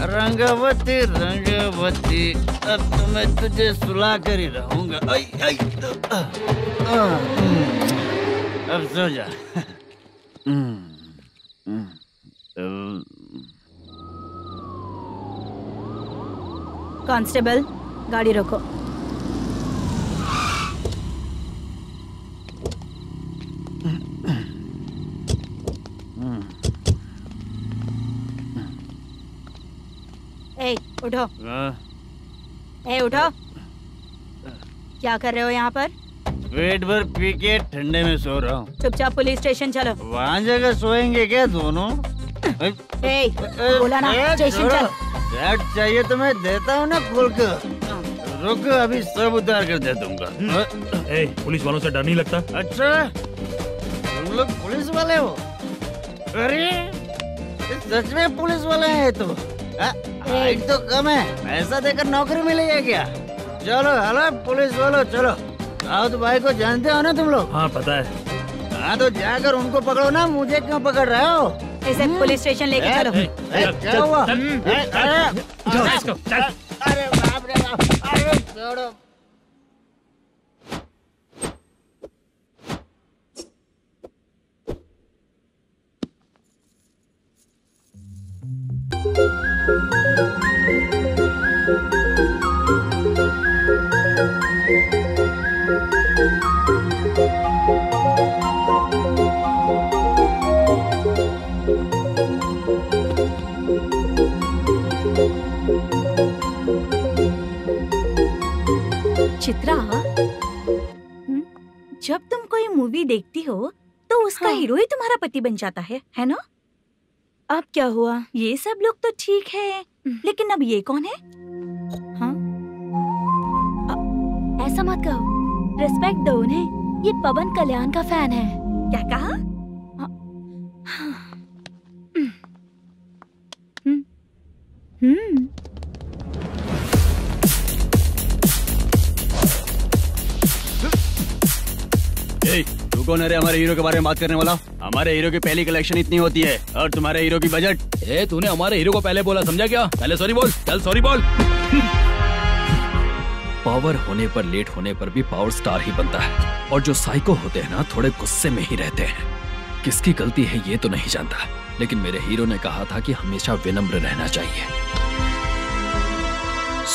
रंगवती रंगवती, अब तो मैं तुझे सुला कर ही रहूंगा। अब सो जा। कांस्टेबल, गाड़ी रोको। ए, उठो। उठो। क्या कर रहे हो यहाँ पर? पेट भर पी के ठंडे में सो रहा हूँ। चुपचाप पुलिस स्टेशन चलो। वहाँ जगह सोएंगे क्या दोनों? बोला ना, स्टेशन चल। सेट चाहिए तो मैं देता हूँ ना खोल कर। रुक, अभी सब उतार कर दे दूंगा। पुलिस वालों से डर नहीं लगता? अच्छा, तुम लोग पुलिस वाले हो? अरे सच में पुलिस वाले हैं तो? हाइट तो कम है, पैसा देकर नौकरी मिलेगी क्या? चलो हेलो पुलिस वालों, चलो। राउत भाई को जानते हो ना तुम लोग? हाँ पता है। हाँ तो जाकर उनको पकड़ो ना, मुझे क्यों पकड़ रहे हो? इसे पुलिस स्टेशन लेके चलो। क्या हुआ? अरे बाप रे बाप, अरे छोड़ो। चित्रा, जब तुम कोई मूवी देखती हो तो उसका हीरो ही तुम्हारा पति बन जाता है ना? अब क्या हुआ? ये सब लोग तो ठीक है, लेकिन अब ये कौन है? हाँ? ऐसा मत कहो, रिस्पेक्ट दो उन्हें। ये पवन कल्याण का फैन है। क्या कहा? तू कौन है रे हमारे हीरो के बारे में बात करने वाला? हमारे हीरो की पहली कलेक्शन इतनी होती है और तुम्हारे हीरो की बजट। तूने हमारे हीरो को पहले बोला, समझा क्या? पहले सॉरी बोल, चल सॉरी बोल। पावर होने पर, लेट होने पर भी पावर स्टार ही बनता है। और जो साइको होते हैं ना, थोड़े गुस्से में ही रहते हैं। किसकी गलती है ये तो नहीं जानता, लेकिन मेरे हीरो ने कहा था कि हमेशा विनम्र रहना चाहिए।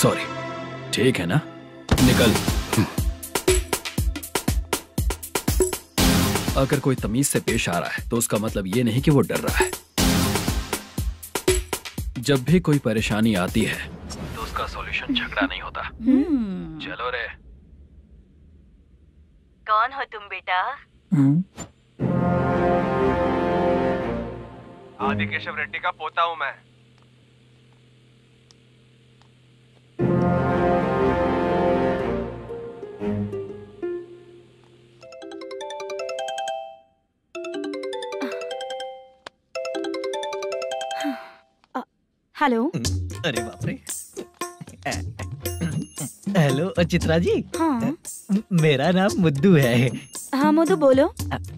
सॉरी, ठीक है ना? निकल। अगर कोई तमीज से पेश आ रहा है तो उसका मतलब ये नहीं कि वो डर रहा है। जब भी कोई परेशानी आती है तो उसका सॉल्यूशन झगड़ा नहीं होता। चलो रे। कौन हो तुम बेटा? आदि केशव रेड्डी का पोता हूँ मैं। हेलो। अरे बाप रे। हेलो चित्रा जी। हाँ। मेरा नाम मुद्दू है। हाँ मुद्दू बोलो।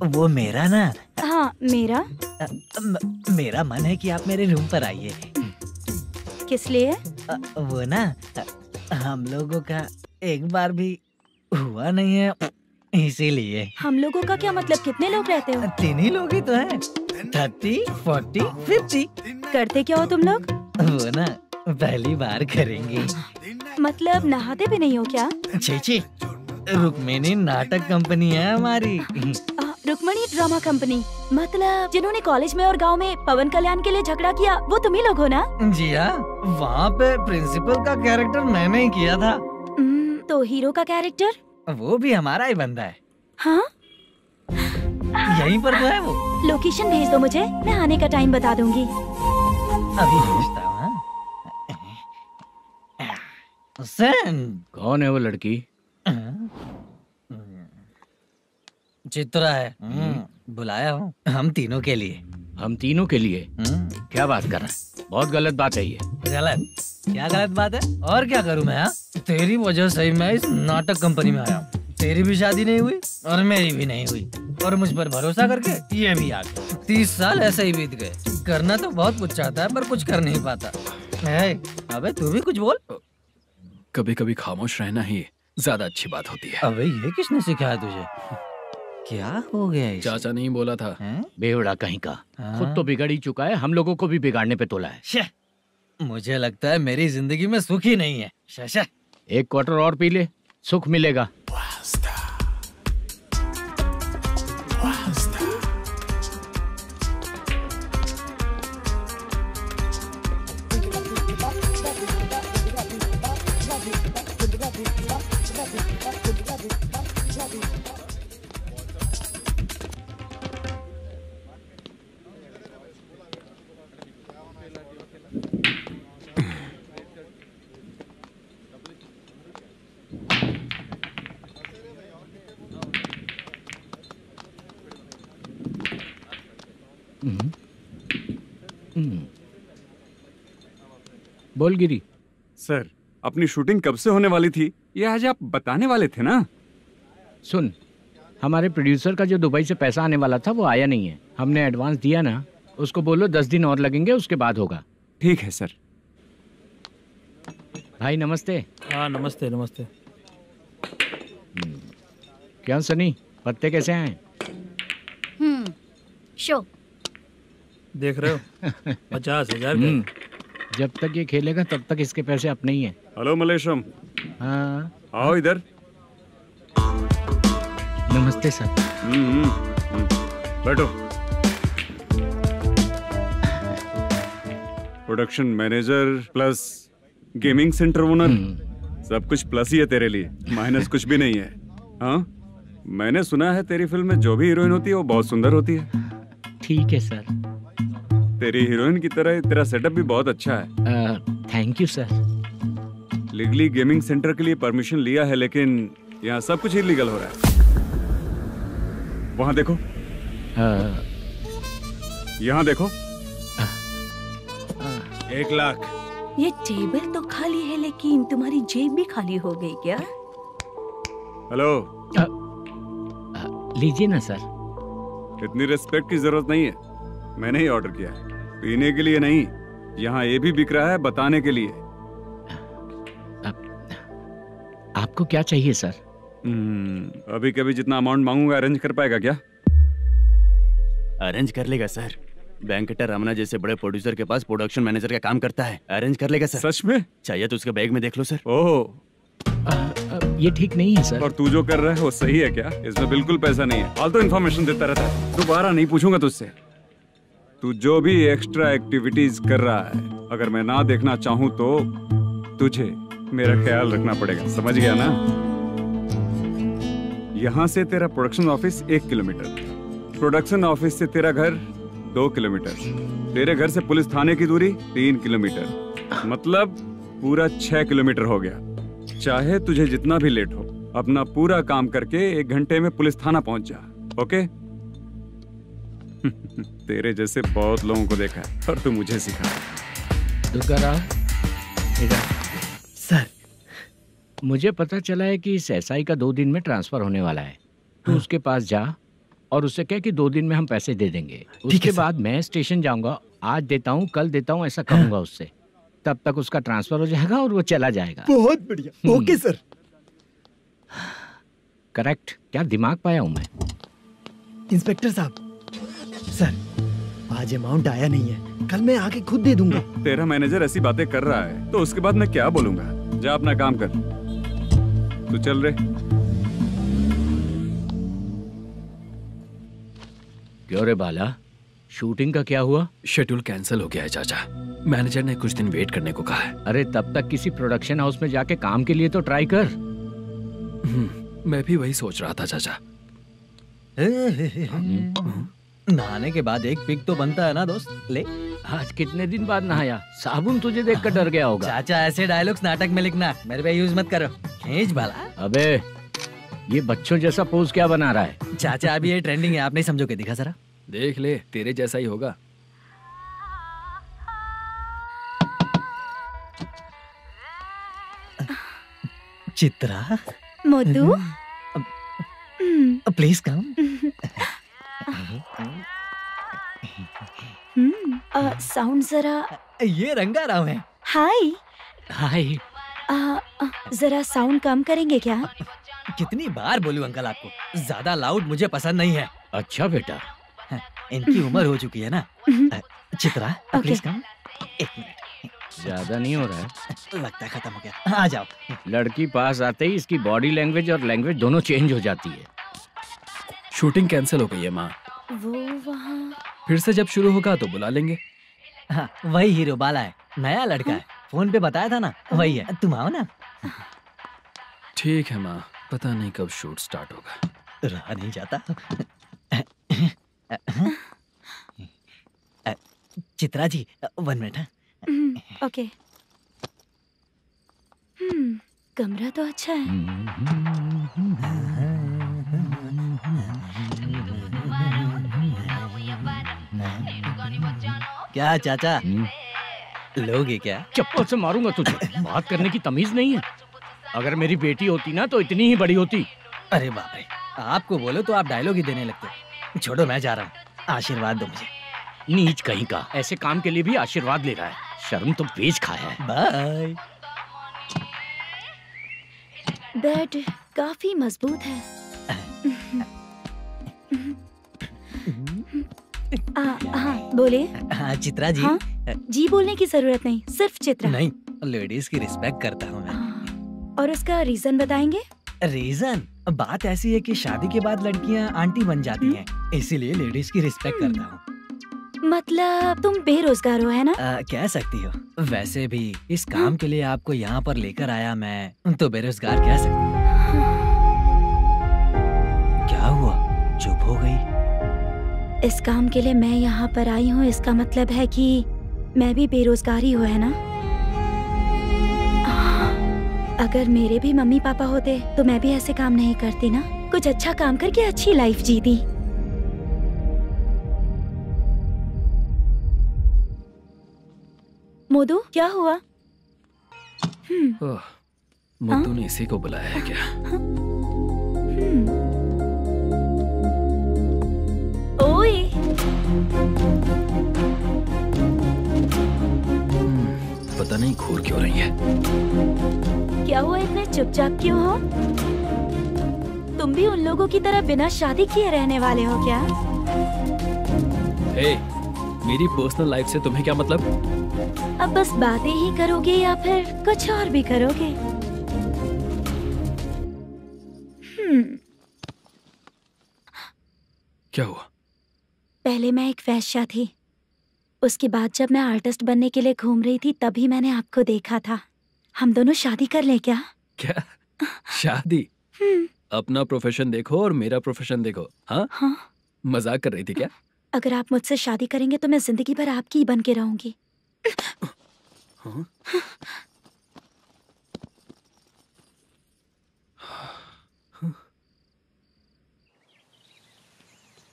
वो मेरा ना। हाँ मेरा। मेरा मन है कि आप मेरे रूम पर आइए। किस लिए? वो ना, हम लोगों का एक बार भी हुआ नहीं है, इसीलिए। हम लोगों का क्या मतलब? कितने लोग रहते हो? 3 ही लोग ही तो हैं। 30, 40, 50। करते क्या हो तुम लोग? वो ना पहली बार करेंगे। मतलब नहाते भी नहीं हो क्या? छी छी, रुक्मिणी नाटक कंपनी है हमारी। Rukmani drama company. मतलब जिन्होंने कॉलेज में और गांव में पवन कल्याण के लिए झगड़ा किया वो तुम ही लोग हो ना? जी हाँ, वहाँ पे प्रिंसिपल का कैरेक्टर मैंने ही किया था। तो हीरो का कैरेक्टर? वो भी हमारा ही बंदा है। हाँ, यहीं पर तो है वो। लोकेशन भेज दो मुझे, मैं आने का टाइम बता दूंगी। अभी भेजता हूँ। कौन है वो लड़की? चित्रा है। बुलाया हूँ हम तीनों के लिए। हम तीनों के लिए? क्या बात कर रहा है? बहुत गलत बात है ये। गलत? क्या गलत बात है? और क्या करूँ मैं? तेरी वजह से मैं इस नाटक कंपनी में आया हूँ। तेरी भी शादी नहीं हुई और मेरी भी नहीं हुई, और मुझ पर भरोसा करके ये भी आ गया। 30 साल ऐसे ही बीत गए। करना तो बहुत कुछ चाहता है पर कुछ कर नहीं पाता। अबे तू भी कुछ बोल। कभी कभी खामोश रहना ही ज्यादा अच्छी बात होती है। अबे ये किसने सिखाया तुझे? क्या हो गया इसे? चाचा नहीं बोला था? बेवड़ा कहीं का। खुद तो बिगड़ ही चुका है, हम लोगों को भी बिगाड़ने पे तोला है। मुझे लगता है मेरी जिंदगी में सुख ही नहीं है। एक क्वार्टर और पी ले, सुख मिलेगा। बोल गिरी। सर, अपनी शूटिंग कब से होने वाली थी ये आज आप बताने वाले थे ना? सुन, हमारे प्रोड्यूसर का जो दुबई से पैसा आने वाला था वो आया नहीं है। हमने एडवांस दिया ना, उसको बोलो 10 दिन और लगेंगे, उसके बाद होगा। ठीक है सर। भाई नमस्ते। हाँ नमस्ते नमस्ते। क्या सनी, पत्ते कैसे आए? शो देख रहे हो 50,000 का। जब तक ये खेलेगा तब तक इसके पैसे अपने ही हैं। हेलो मलेशम। हाँ आओ इधर। नमस्ते सर। बैठो। Production manager plus gaming centre owner, सब कुछ प्लस ही है तेरे लिए, माइनस कुछ भी नहीं है। हाँ, मैंने सुना है तेरी फिल्म में जो भी हीरोइन होती है वो बहुत सुंदर होती है। ठीक है सर। तेरी हीरोइन की तरह तेरा सेटअप भी बहुत अच्छा है। Thank you sir. Legally gaming centre के लिए परमिशन लिया है, लेकिन यहाँ सब कुछ इलीगल हो रहा है। वहाँ देखो, यहाँ देखो। 1 लाख। ये टेबल तो खाली है लेकिन तुम्हारी जेब भी खाली हो गई क्या? हेलो। लीजिए ना सर। इतनी रिस्पेक्ट की जरूरत नहीं है, मैंने ही ऑर्डर किया है। पीने के लिए नहीं, यहाँ ये भी बिक रहा है बताने के लिए। आपको क्या चाहिए सर? अभी कभी जितना अमाउंट मांगूंगा अरेंज कर पाएगा क्या? अरेंज कर लेगा सर। वेंकटर रमना जैसे बड़े प्रोड्यूसर के पास प्रोडक्शन मैनेजर का काम करता है, अरेंज कर लेगा सर। सच में? चाहिए तो उसके बैग में देख लो सर। ओह, ये ठीक नहीं है सर। और तू जो कर रहा है वो सही है क्या? इसमें बिल्कुल पैसा नहीं है, फालतू इन्फॉर्मेशन देता रहता है। दोबारा नहीं पूछूंगा तुझसे। तू जो भी एक्स्ट्रा एक्टिविटीज कर रहा है, अगर मैं ना देखना चाहूँ तो तुझे मेरा ख्याल रखना पड़ेगा, समझ गया ना? यहाँ से तेरा production office 1 kilometre, production office से तेरा घर 2 किलोमीटर, तेरे घर से पुलिस थाने की दूरी 3 किलोमीटर, मतलब पूरा 6 किलोमीटर हो गया। चाहे तुझे जितना भी लेट हो, अपना पूरा काम करके 1 घंटे में पुलिस थाना पहुंच जा, ओके? तेरे जैसे बहुत लोगों को देखा है और तू मुझे सिखा। सर, मुझे पता चला है कि इस एसआई का 2 दिन में ट्रांसफर होने वाला है। तो उसके पास जा और उससे कह कि 2 दिन में हम पैसे दे देंगे। उसके बाद मैं स्टेशन जाऊंगा, आज देता हूँ कल देता हूँ ऐसा कहूंगा उससे। तब तक उसका ट्रांसफर हो जाएगा और वो चला जाएगा। बहुत बढ़िया। Okay sir. करेक्ट। क्या दिमाग पाया हूँ मैं। इंस्पेक्टर साहब, सर आज अमाउंट आया नहीं है, कल मैं आके खुद दे दूंगा। तेरा मैनेजर ऐसी बातें कर रहा है तो उसके बाद मैं क्या बोलूंगा? जा अपना काम कर। तू चल रे। क्यों रे बाला, शूटिंग का क्या हुआ? शेड्यूल कैंसिल हो गया है चाचा। मैनेजर ने कुछ दिन वेट करने को कहा है। अरे तब तक किसी प्रोडक्शन हाउस में जाके काम के लिए तो ट्राई कर। मैं भी वही सोच रहा था चाचा। नहाने के बाद एक पिक तो बनता है ना दोस्त। ले, आज कितने दिन बाद नहाया? साबुन तुझे देखकर डर गया होगा। चाचा ऐसे डायलॉग्स नाटक में लिखना, मेरे पे यूज मत करो। खींच बाला। अबे ये बच्चों जैसा पोज क्या बना रहा है? चाचा अभी ये ट्रेंडिंग है, आप नहीं समझोगे। दिखा जरा। देख ले, तेरे जैसा ही होगा। चित्रा। मोदू प्लीज कम। साउंड जरा। ये रंगा राव है। हाय हाय। जरा साउंड कम करेंगे क्या? कितनी बार बोलूं अंकल आपको, ज्यादा लाउड मुझे पसंद नहीं है। अच्छा बेटा, इनकी उम्र हो चुकी है ना। Chitra please come. एक मिनट, ज्यादा नहीं हो रहा है? लगता है खत्म हो गया। आ जाओ। लड़की पास आते ही इसकी बॉडी लैंग्वेज और लैंग्वेज दोनों चेंज हो जाती है। शूटिंग कैंसिल हो गई है माँ। वो वहाँ। फिर से जब शुरू होगा तो बुला लेंगे। हाँ, वही हीरो बाला है, नया लड़का है। फोन पे बताया था ना, वही है। तुम आओ ना। ठीक है माँ, पता नहीं कब शूट स्टार्ट होगा। रहा नहीं जाता। चित्रा जी 1 मिनट। ओके। कमरा तो अच्छा है। क्या चाचा, लोगे क्या? चप्पल से मारूंगा तुझे। बात करने की तमीज नहीं है। अगर मेरी बेटी होती ना तो इतनी ही बड़ी होती। अरे बाप रे, आपको बोलो तो आप डायलॉग ही देने लगते। छोड़ो, मैं जा रहा हूँ। आशीर्वाद दो मुझे। नीच कहीं का, ऐसे काम के लिए भी आशीर्वाद ले रहा है। शर्म तो बेच खाया है। बाय। बेड काफी मजबूत है। हाँ बोले। हाँ चित्रा जी। हाँ? जी बोलने की जरूरत नहीं, सिर्फ चित्रा। नहीं, लेडीज की रिस्पेक्ट करता हूँ मैं। और उसका रीजन बताएंगे? रीजन बात ऐसी है कि शादी के बाद लड़कियाँ आंटी बन जाती हैं, इसीलिए लेडीज की रिस्पेक्ट करता हूँ। मतलब तुम बेरोजगार हो, है ना? कह सकती हो। वैसे भी इस काम के लिए आपको यहाँ पर लेकर आया मैं, तो बेरोजगार कह सकती हूँ। क्या हुआ, चुप हो गई? इस काम के लिए मैं यहाँ पर आई हूँ, इसका मतलब है कि मैं भी बेरोजगार ही हूँ, है ना? अगर मेरे भी मम्मी पापा होते तो मैं भी ऐसे काम नहीं करती ना। कुछ अच्छा काम करके अच्छी लाइफ जीती। मोदू क्या हुआ? मोदू ने इसी को बुलाया है क्या? ओए। पता नहीं घूर क्यों रही है। क्या हुआ, इतने चुपचाप क्यों हो? तुम भी उन लोगों की तरह बिना शादी किए रहने वाले हो क्या? हे, मेरी पर्सनल लाइफ से तुम्हें क्या मतलब? अब बस बातें ही करोगे या फिर कुछ और भी करोगे? क्या हुआ? पहले मैं एक वेश्या थी, उसके बाद जब मैं आर्टिस्ट बनने के लिए घूम रही थी तभी मैंने आपको देखा था। हम दोनों शादी कर लें क्या? क्या शादी? अपना प्रोफेशन देखो और मेरा प्रोफेशन देखो। हाँ? मजाक कर रही थी क्या? अगर आप मुझसे शादी करेंगे तो मैं जिंदगी भर आपकी ही बन के रहूंगी। हाँ?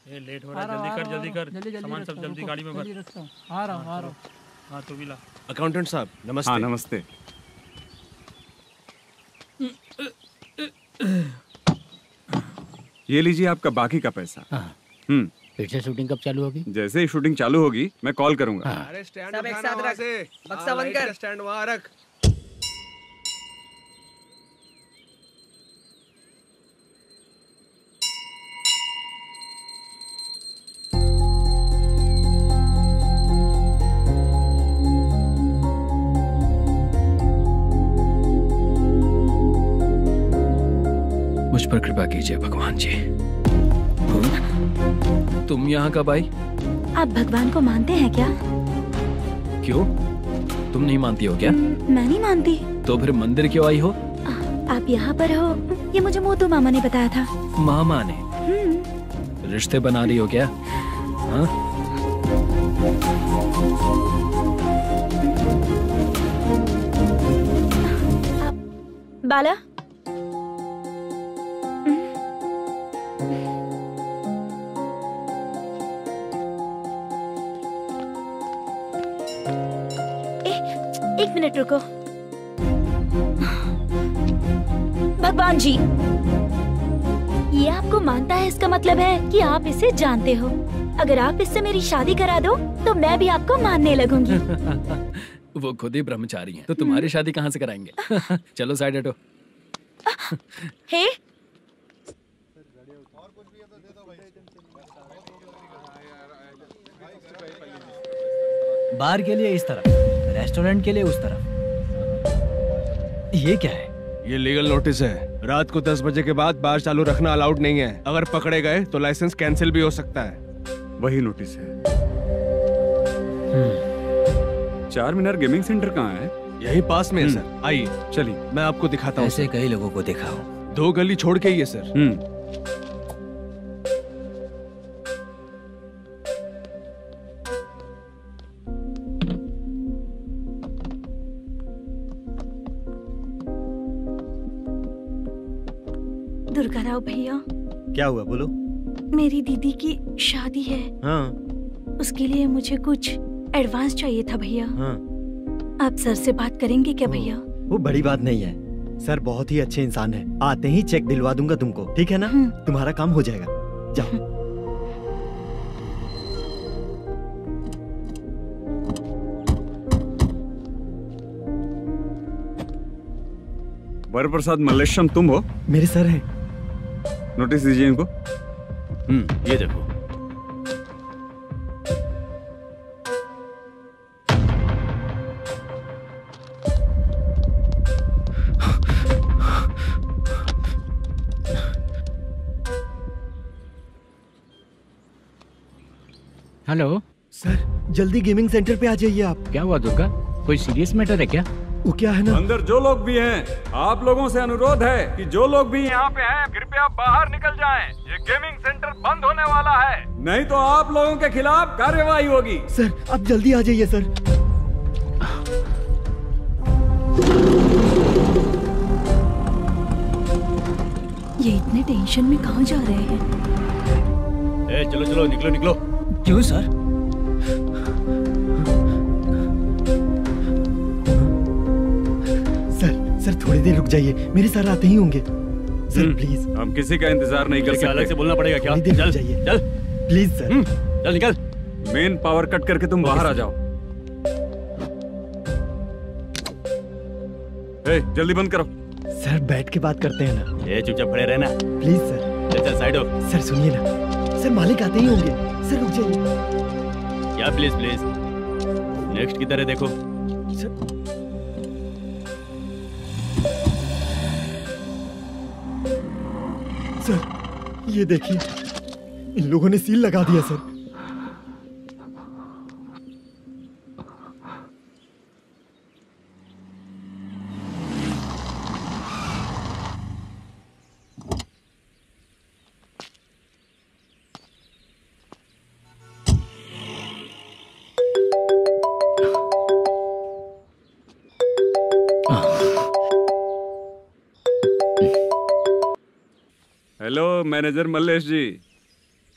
ये लेट हो रहा है, जल्दी कर। सामान सब जल्दी गाड़ी में भर। आ रहा हूँ। हाँ तू भी ला। अकाउंटेंट साहब नमस्ते। हाँ नमस्ते। ये लीजिए आपका बाकी का पैसा। फिर से शूटिंग कब चालू होगी? जैसे ही शूटिंग चालू होगी मैं कॉल करूंगा। अरे स्टैंड सब एक साथ रख, बक्सा बंद कर। स्टैंड वहाँ रख। मुझ पर कृपा कीजिए भगवान जी। तुम यहाँ कब आई? आप भगवान को मानते हैं क्या? क्यों? तुम नहीं मानती हो क्या? मैं नहीं मानती। तो फिर मंदिर क्यों आई हो? आप यहाँ पर हो ये मुझे मोटू मामा ने बताया था। मामा ने? रिश्ते बना रही हो क्या? हाँ? बाला, एक मिनट रुको। भगवान जी, ये आपको मानता है, इसका मतलब है कि आप इसे जानते हो। अगर आप इससे मेरी शादी करा दो तो मैं भी आपको मानने लगूंगी। वो खुद ही ब्रह्मचारी हैं, तो तुम्हारी शादी कहाँ से कराएंगे? चलो साइड हटो। हे, बार के लिए इस तरफ, रेस्टोरेंट के लिए उस तरफ। ये क्या है? ये लीगल नोटिस है। रात को 10 बजे के बाद बार चालू रखना अलाउड नहीं है। अगर पकड़े गए तो लाइसेंस कैंसिल भी हो सकता है। वही नोटिस है। चार मीनार गेमिंग सेंटर कहाँ है? यही पास में है सर। आइए चलिए, मैं आपको दिखाता हूँ। ऐसे कई लोगों को देखा हूँ। 2 गली छोड़ के ही है सर। दुर्गा राव भैया, क्या हुआ बोलो। मेरी दीदी की शादी है। हाँ। उसके लिए मुझे कुछ एडवांस चाहिए था भैया। हाँ। आप सर से बात करेंगे क्या भैया? वो बड़ी बात नहीं है, सर बहुत ही अच्छे इंसान है। आते ही चेक दिलवा दूंगा तुमको, ठीक है ना? तुम्हारा काम हो जाएगा। जाओ। वरप्रसाद मल्लेश्वरम तुम हो? मेरे सर हैं। नोटिस दीजिए इनको। ये देखो। हेलो सर, जल्दी गेमिंग सेंटर पे आ जाइए आप। क्या हुआ दुर्गा? कोई सीरियस मैटर है क्या? वो क्या है ना, अंदर जो लोग भी हैं, आप लोगों से अनुरोध है कि जो लोग भी यहाँ पे हैं, कृपया बाहर निकल जाएं। ये गेमिंग सेंटर बंद होने वाला है, नहीं तो आप लोगों के खिलाफ कार्यवाही होगी। सर आप जल्दी आ जाइए सर। ये इतने टेंशन में कहाँ जा रहे हैं? चलो चलो, निकलो निकलो। क्यों सर? सर थोड़ी देर रुक जाइए, मेरे सर आते ही होंगे। Sir please. हम किसी का इंतजार नहीं कर सकते। अलग से बोलना पड़ेगा क्या? चल जाइए, चल प्लीज सर। चल निकल। मेन पावर कट करके तुम बाहर आ जाओ। जल्दी बंद करो। सर बैठ के बात करते हैं ना। ये चुपचाप खड़े रहना प्लीज सर। चल साइड हो। सर सुनिए ना, सर मालिक आते ही होंगे। सर रुक जाइए। क्या प्लीज प्लीज? नेक्स्ट की तरह देखो। सर ये देखिए, इन लोगों ने सील लगा दिया सर। हेलो मैनेजर मल्लेश जी,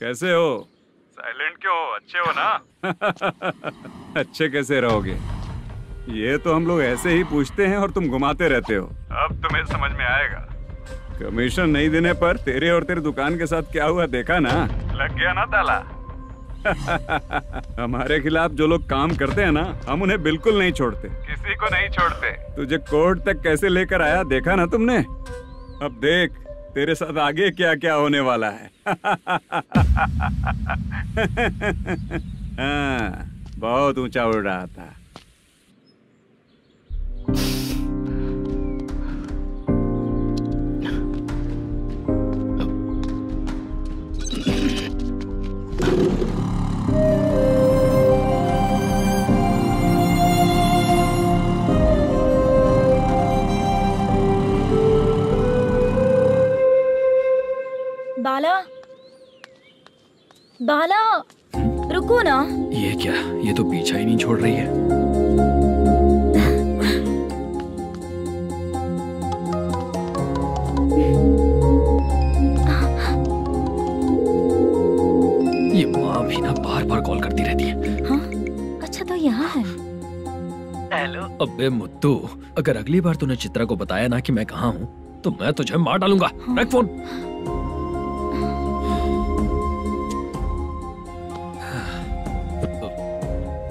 कैसे हो? साइलेंट क्यों हो? अच्छे हो ना? अच्छे कैसे रहोगे? ये तो हम लोग ऐसे ही पूछते हैं और तुम घुमाते रहते हो। अब तुम्हें समझ में आएगा। कमीशन नहीं देने पर तेरे और तेरी दुकान के साथ क्या हुआ देखा ना? लग गया ना ताला। हमारे खिलाफ जो लोग काम करते हैं ना, हम उन्हें बिल्कुल नहीं छोड़ते, किसी को नहीं छोड़ते। तुझे कोर्ट तक कैसे लेकर आया देखा ना तुमने? अब देख तेरे साथ आगे क्या क्या होने वाला है। हाँ, बहुत ऊंचा उड़ रहा था। बाला रुको ना। ये क्या, ये तो पीछा ही नहीं छोड़ रही है। ये माँ भी ना बार बार कॉल करती रहती है। हाँ? अच्छा तो यहाँ है। हेलो। अबे मुत्तू, अगर अगली बार तूने चित्रा को बताया ना कि मैं कहाँ हूँ तो मैं तुझे मार डालूंगा। रख फोन।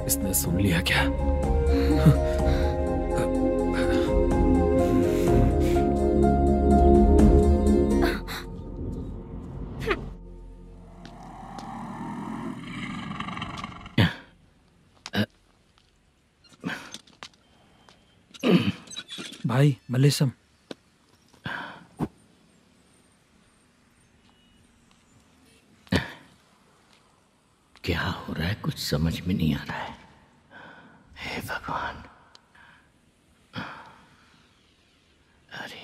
इसने सुन लिया क्या? भाई मल्लेशम, क्या हो रहा है कुछ समझ में नहीं आ रहा है। हे भगवान। अरे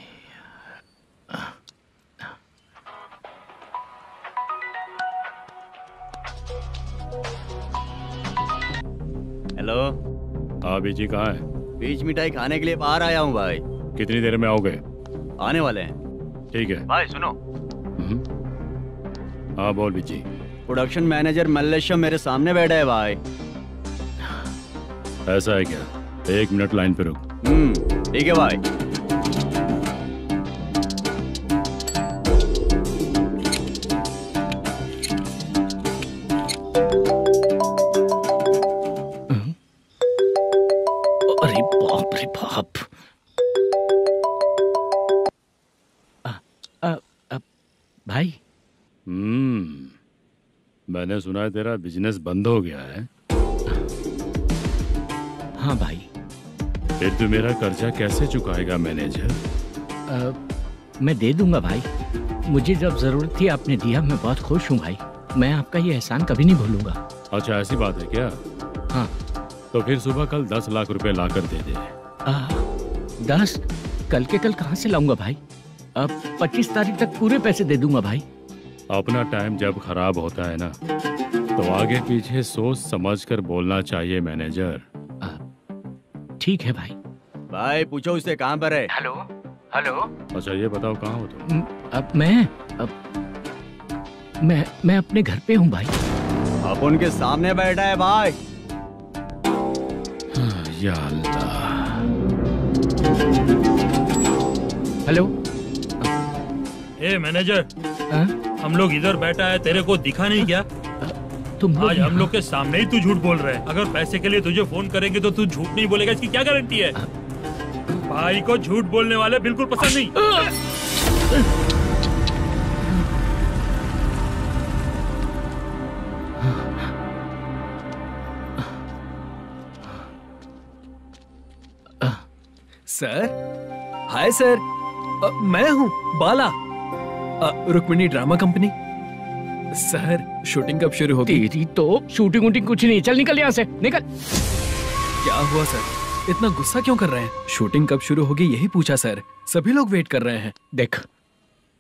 हेलो। हाँ बीजी कहाँ है? बीच मिठाई खाने के लिए बाहर आया हूँ भाई। कितनी देर में आओगे? आने वाले हैं। ठीक है भाई सुनो। हाँ बोल बीजी। प्रोडक्शन मैनेजर मल्लेशम मेरे सामने बैठा है भाई। ऐसा है क्या? 1 मिनट लाइन पे रुक। ठीक है भाई। अरे बाप रे बाप। भाई। मैंने सुना है तेरा बिजनेस बंद हो गया है। हाँ भाई। फिर तू मेरा कर्जा कैसे चुकाएगा मैनेजर? मैं दे दूंगा भाई। मुझे जब जरूरत थी आपने दिया, मैं बहुत खुश हूँ भाई। मैं आपका ये एहसान कभी नहीं भूलूंगा। अच्छा ऐसी बात है क्या? हाँ। तो फिर सुबह कल 10 लाख रुपए लाकर दे दे। 10? कल के कल कहाँ से लाऊंगा भाई? अब 25 तारीख तक पूरे पैसे दे दूंगा भाई। अपना टाइम जब खराब होता है ना तो आगे पीछे सोच समझ कर बोलना चाहिए मैनेजर। ठीक है भाई। भाई पूछो उससे कहाँ पर है। Hello hello. अच्छा ये बताओ कहाँ हो तुम? अब मैं अपने घर पे हूँ भाई। अब उनके सामने बैठा है भाई। या अल्लाह। हेलो। ए मैनेजर, हम लोग इधर बैठा है, तेरे को दिखा नहीं क्या? तुम आज हम लोग के सामने ही तू झूठ बोल रहा है। अगर पैसे के लिए तुझे फोन करेंगे तो तू झूठ नहीं बोलेगा, इसकी क्या गारंटी है? भाई को झूठ बोलने वाले बिल्कुल पसंद नहीं। Sir, hi sir. मैं हूँ Bala, Rukmini drama company. Sir shooting कब शुरू होगी? तेरी तो शूटिंग वूटिंग कुछ नहीं। चल निकल यहाँ से, निकल। क्या हुआ सर, इतना गुस्सा क्यों कर रहे हैं? शूटिंग कब शुरू होगी यही पूछा सर, सभी लोग वेट कर रहे हैं। देख,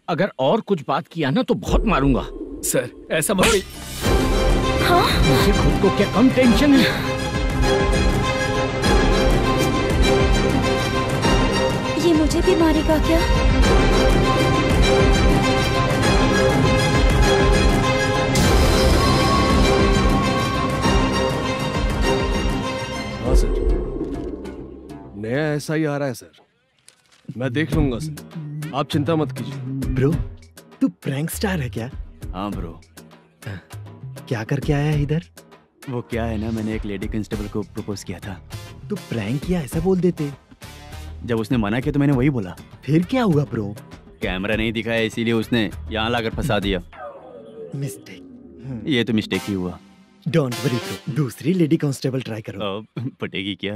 अगर और कुछ बात किया ना तो बहुत मारूंगा। सर ऐसा मत कहिए। हाँ? मुझे खुद को क्या कम टेंशन है? ये मुझे भी मारेगा क्या? हाँ सर, नया ऐसा ही आ रहा है सर। मैं देख लूंगा सर, आप चिंता मत कीजिए। ब्रो, तू प्रैंक स्टार है क्या? हाँ ब्रो। क्या करके आया है इधर? वो क्या है ना, मैंने एक लेडी कांस्टेबल को प्रपोज किया था। तू प्रैंक किया ऐसा बोल देते। जब उसने मना किया तो मैंने वही बोला। फिर क्या हुआ ब्रो? कैमरा नहीं दिखाया इसीलिए उसने यहाँ लाकर फंसा दिया। मिस्टेक। ये तो मिस्टेक ही हुआ। डोंट वरी ब्रो, दूसरी लेडी कांस्टेबल ट्राई करो। पटेगी क्या?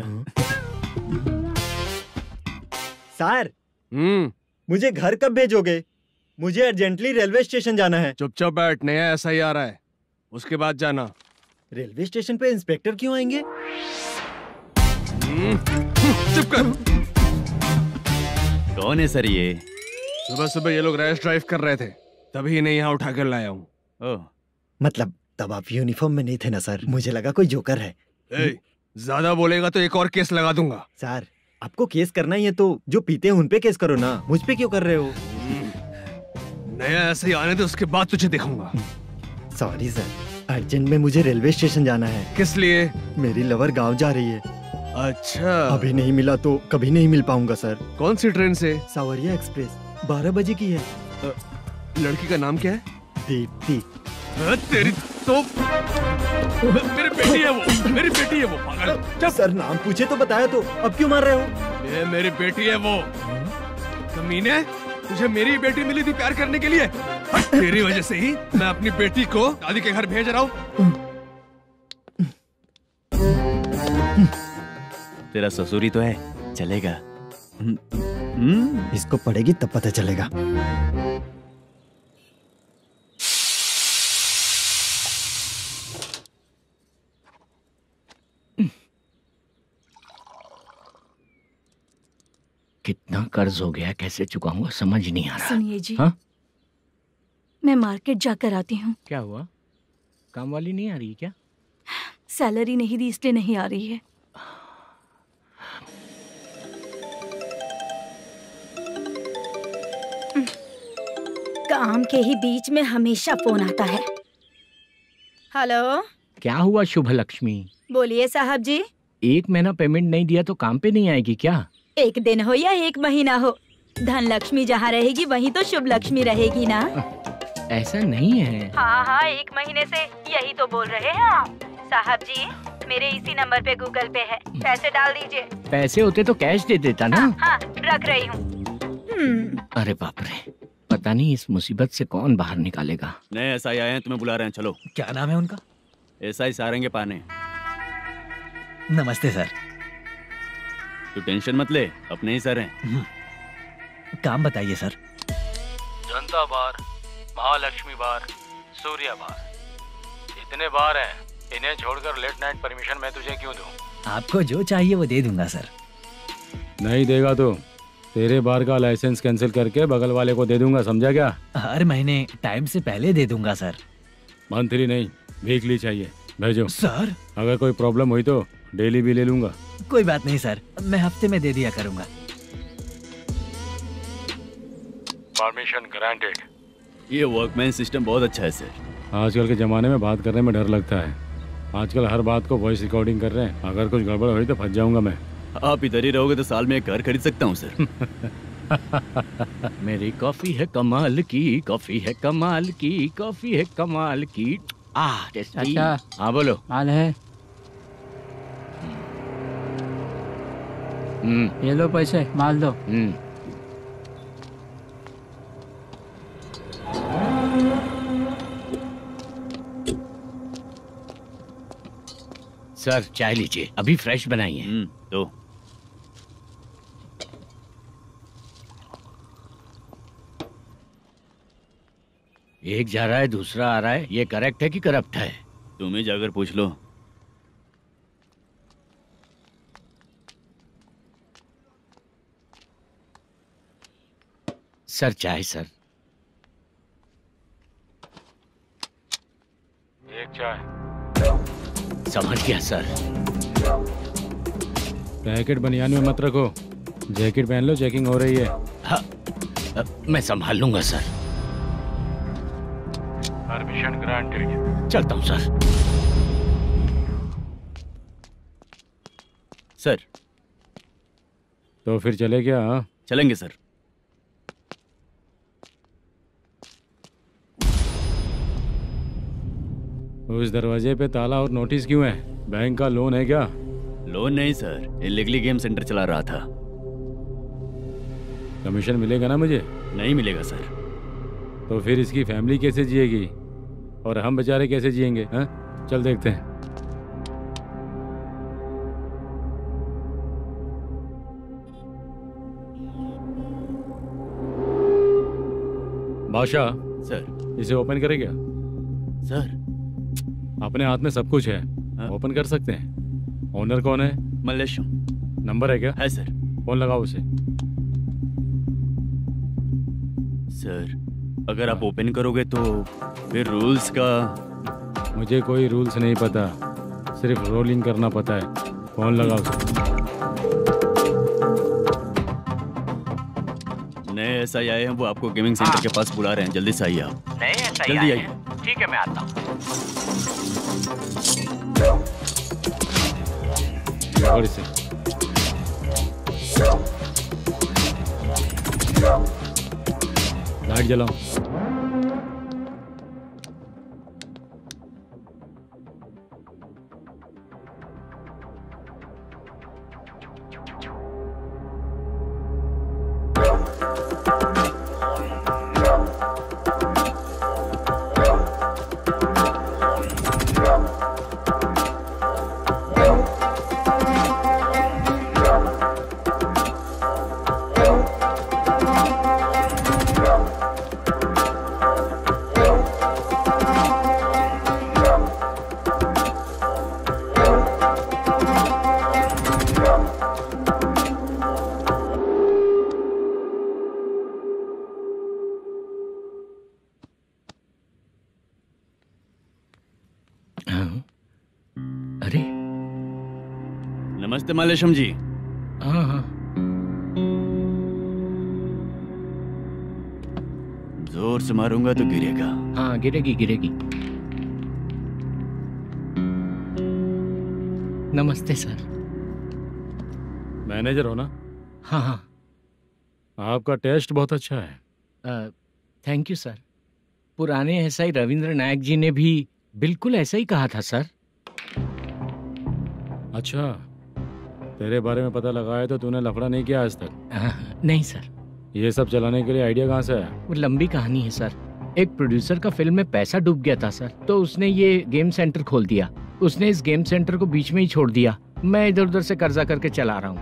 सर, मुझे घर कब भेजोगे? मुझे अर्जेंटली रेलवे स्टेशन जाना है। चुपचाप बैठ, नया ऐसा ही आ रहा है, उसके बाद जाना। रेलवे स्टेशन पे इंस्पेक्टर क्यों आएंगे? चुप कर। कौन है सर ये? सुबह सुबह ये लोग रैश ड्राइव कर रहे थे, तभी इन्हें यहाँ उठा कर लाया हूँ। मतलब तब आप यूनिफॉर्म में नहीं थे ना सर, मुझे लगा कोई जोकर है। ज्यादा बोलेगा तो एक और केस लगा दूंगा। सर आपको केस करना ही है तो जो पीते हैं उन पे केस करो ना, मुझ पे क्यों कर रहे हो? नया ऐसे ही आने दो, उसके बाद तुझे देखूंगा। सॉरी सर, अर्जेंट में मुझे रेलवे स्टेशन जाना है। किस लिए? मेरी लवर गांव जा रही है। अच्छा, अभी नहीं मिला तो कभी नहीं मिल पाऊंगा सर। कौन सी ट्रेन से? सावरिया एक्सप्रेस, 12 बजे की है। लड़की का नाम क्या है? दीप्ति। तेरी तो मेरी बेटी है वो, मेरी बेटी है वो, पागल। सर नाम पूछे तो बताया तो अब क्यों मार रहे हो? ये मेरी बेटी है वो। कमीने, तुझे मेरी बेटी मिली थी प्यार करने के लिए। तेरी वजह से ही मैं अपनी बेटी को दादी के घर भेज रहा हूँ। तेरा ससुरी तो है, चलेगा। इसको पढ़ेगी तब पता चलेगा। कितना कर्ज हो गया, कैसे चुकाऊंगा समझ नहीं आ रहा। सुनिए जी, हाँ? मैं मार्केट जाकर आती हूँ। क्या हुआ? काम वाली नहीं आ रही क्या? सैलरी नहीं दी इसलिए नहीं आ रही है। काम के ही बीच में हमेशा फोन आता है। हेलो, क्या हुआ शुभ लक्ष्मी? बोलिए साहब जी। 1 महीना पेमेंट नहीं दिया तो काम पे नहीं आएगी क्या? 1 दिन हो या 1 महीना हो, धन लक्ष्मी जहाँ रहेगी वहीं तो शुभ लक्ष्मी रहेगी ना। ऐसा नहीं है। हाँ, 1 महीने से यही तो बोल रहे हैं आप। साहब जी, मेरे इसी नंबर पे गूगल पे है, पैसे डाल दीजिए। पैसे होते तो कैश दे देता ना। हाँ, रख रही हूँ। अरे बाप रे, पता नहीं इस मुसीबत से कौन बाहर निकालेगा। नए एसआई आए हैं, तुम्हें बुला रहे हैं, चलो। क्या नाम है उनका? एसआई सारंगे पाने। नमस्ते सर। तू टेंशन मत ले, अपने ही सर हैं। काम बताइए सर। जनता बार, महालक्ष्मी बार, सूर्या बार, इतने बार हैं। इन्हें छोड़कर लेट नाइट परमिशन मैं तुझे क्यों दूं? आपको जो चाहिए वो दे दूंगा सर। नहीं देगा तो तेरे बार का लाइसेंस कैंसिल करके बगल वाले को दे दूंगा, समझा क्या? हर महीने टाइम से पहले दे दूंगा सर। मंथली नहीं, वीकली चाहिए, भेजो। सर अगर कोई प्रॉब्लम हुई तो डेली भी ले लूंगा। कोई बात नहीं सर, मैं हफ्ते में दे दिया करूंगा। Permission granted. ये वर्कमैन सिस्टम बहुत अच्छा है सर। आजकल के जमाने में बात करने में डर लगता है। आजकल हर बात को वॉइस रिकॉर्डिंग कर रहे हैं। अगर कुछ गड़बड़ हुई तो फंस जाऊंगा मैं। आप इधर ही रहोगे तो साल में एक घर खरीद सकता हूँ सर। मेरी कॉफी है कमाल की, कॉफी है कमाल की, कॉफी है कमाल की। टेस्टी। अच्छा, हाँ बोलो। माल है? ये लो पैसे, माल दो। सर चाय लीजिए, अभी फ्रेश बनाई है। तो एक जा रहा है दूसरा आ रहा है, ये करेक्ट है कि करप्ट है? तुम ही जाकर पूछ लो। सर चाय सर। एक चाय। समझ गया सर। पैकेट बनियान में मत रखो, जैकेट पहन लो, चेकिंग हो रही है। हाँ, मैं संभाल लूंगा सर। Permission granted. चलता हूँ सर। सर तो फिर चले क्या? हाँ? चलेंगे सर। उस दरवाजे पे ताला और नोटिस क्यों है? बैंक का लोन है क्या? लोन नहीं सर, इलीगली गेम सेंटर चला रहा था। कमीशन मिलेगा ना मुझे? नहीं मिलेगा सर। तो फिर इसकी फैमिली कैसे जिएगी और हम बेचारे कैसे जिएंगे? हाँ? चल देखते हैं। बादशाह सर। इसे ओपन करे क्या? सर अपने हाथ में सब कुछ है, ओपन कर सकते हैं। ओनर कौन है? मल्लेशम। नंबर है क्या? है सर। फोन लगाओ उसे। सर अगर आप ओपन करोगे तो फिर रूल्स का मुझे कोई रूल्स नहीं पता, सिर्फ रोलिंग करना पता है। फोन लगाओ उसे। नए एसआई आए हैं, वो आपको गेमिंग सेंटर के पास बुला रहे हैं, जल्दी से आइए आप। नए एसआई जल्दी आए आइए। हैं? ठीक है, मैं आता हूँ। पकड़ इसे। लाइट जलाओ। अरे नमस्ते मालेशम जी। हाँ हाँ, जोर से मारूंगा तो गिरेगा। हाँ गिरेगी गिरेगी। नमस्ते सर। मैनेजर हो ना? हाँ हाँ। आपका टेस्ट बहुत अच्छा है। Thank you sir. पुराने एसआई रविंद्र नायक जी ने भी बिल्कुल ऐसा ही कहा था सर। अच्छा, तेरे बारे में पता लगा है तो तूने लफड़ा नहीं किया आज तक? नहीं सर। ये सब चलाने के लिए आइडिया कहाँ से आया? वो लंबी कहानी है सर। एक प्रोड्यूसर का फिल्म में पैसा डूब गया था सर, तो उसने ये गेम सेंटर खोल दिया। उसने इस गेम सेंटर को बीच में ही छोड़ दिया। मैं इधर उधर से कर्जा करके चला रहा हूँ।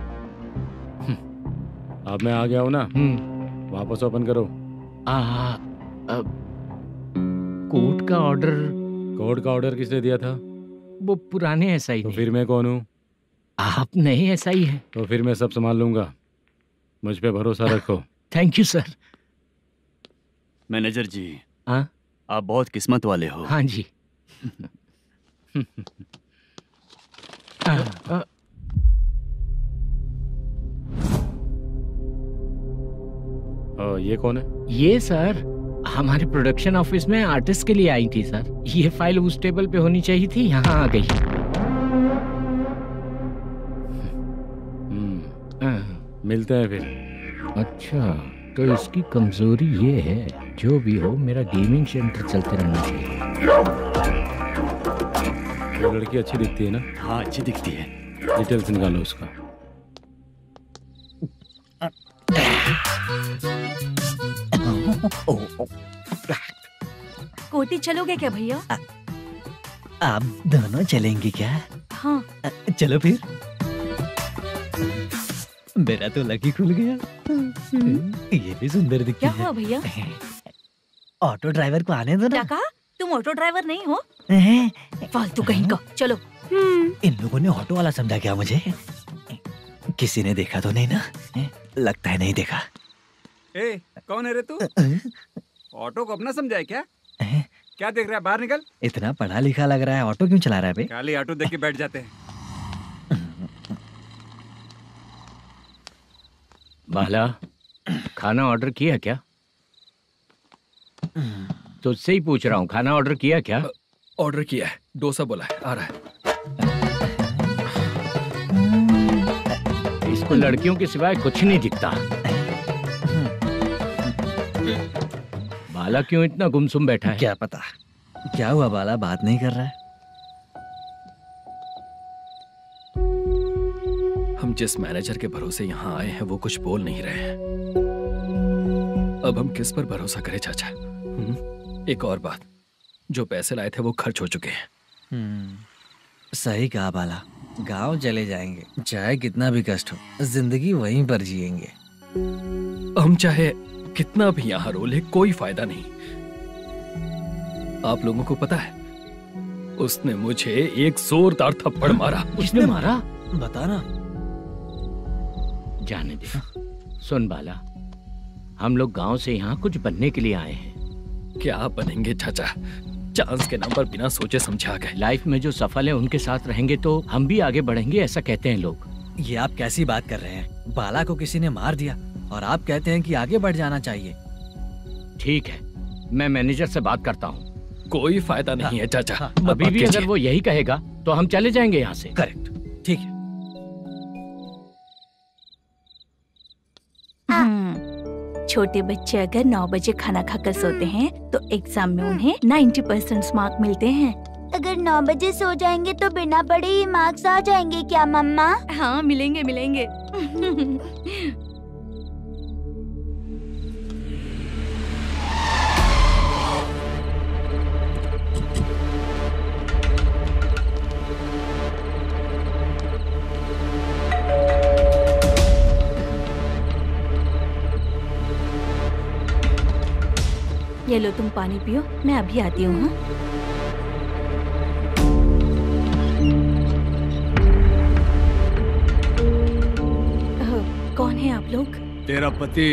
अब मैं आ गया हूँ ना, वापस ओपन करो। कोर्ट का ऑर्डर। कोर्ट का ऑर्डर किसने दिया था? वो पुराने एसआई। तो फिर मैं कौन हूँ? आप नए एसआई हैं। तो फिर मैं सब संभाल लूंगा, मुझ पे भरोसा रखो। Thank you sir. मैनेजर जी, हाँ आप बहुत किस्मत वाले हो। हाँ जी। ये कौन है? ये सर हमारे प्रोडक्शन ऑफिस में आर्टिस्ट के लिए आई थी सर। ये फाइल उस टेबल पे होनी चाहिए थी, यहाँ आ गई। मिलते हैं फिर। अच्छा, तो इसकी कमजोरी ये है, जो भी हो मेरा गेमिंग सेंटर चलते रहना चाहिए। वो लड़की अच्छी दिखती है ना? हाँ अच्छी दिखती है। डिटेल्स निकालो उसका। कोटी चलोगे क्या भैया? आप दोनों चलेंगे क्या? हाँ। चलो फिर। मेरा तो लकी खुल गया। ये भी सुंदर दिखती क्या है। हुआ भैया? ऑटो ड्राइवर को आने दो ना। क्या कहा? तुम ऑटो ड्राइवर नहीं हो? फालतू कहीं का। चलो। इन लोगों ने ऑटो वाला समझा क्या मुझे? किसी ने देखा तो नहीं ना? लगता है नहीं देखा। ए, कौन है रे तू? ऑटो को अपना समझा है क्या? क्या देख रहा है? बाहर निकल। इतना पढ़ा लिखा लग रहा है, ऑटो क्यों चला रहा है बे? खाली ऑटो देख के बैठ जाते हैं। बाला, खाना ऑर्डर किया क्या? तुझसे ही पूछ रहा हूँ, खाना ऑर्डर किया क्या? ऑर्डर किया है, डोसा बोला है, आ रहा है। इसको लड़कियों के सिवाय कुछ नहीं दिखता। बाला क्यों इतना गुमसुम बैठा है? क्या पता क्या हुआ, बाला बात नहीं कर रहा है। हम जिस मैनेजर के भरोसे यहाँ आए हैं वो कुछ बोल नहीं रहे हैं। अब हम किस पर भरोसा करें चाचा? एक और बात, जो पैसे लाए थे वो खर्च हो चुके हैं। सही कहा बाला, गांव चले जाएंगे, चाहे कितना भी कष्ट हो, जिंदगी वहीं पर जिएंगे। हम चाहे कितना भी यहाँ रो ले, कोई फायदा नहीं। आप लोगों को पता है, उसने मुझे एक जोरदार थप्पड़ मारा। उसने मारा? बताना। जाने दे। सुन बाला, हम लोग गांव से यहाँ कुछ बनने के लिए आए हैं। क्या बनेंगे चाचा? चांस के नाम पर बिना सोचे समझे आ गए। लाइफ में जो सफल है उनके साथ रहेंगे तो हम भी आगे बढ़ेंगे, ऐसा कहते हैं लोग। ये आप कैसी बात कर रहे हैं? बाला को किसी ने मार दिया और आप कहते हैं कि आगे बढ़ जाना चाहिए। ठीक है, मैं मैनेजर से बात करता हूँ। कोई फायदा नहीं है चाचा। अभी भी अगर वो यही कहेगा तो हम चले जाएंगे यहाँ से। करेक्ट, ठीक है। छोटे बच्चे अगर 9 बजे खाना खाकर सोते हैं तो एग्जाम में उन्हें 90% मार्क मिलते हैं। अगर 9 बजे सो जाएंगे तो बिना पढ़े ही मार्क्स आ जाएंगे क्या मम्मा? हाँ, मिलेंगे मिलेंगे। ये लो, तुम पानी पियो, मैं अभी आती हूँ। हाँ, कौन है आप लोग? तेरा पति।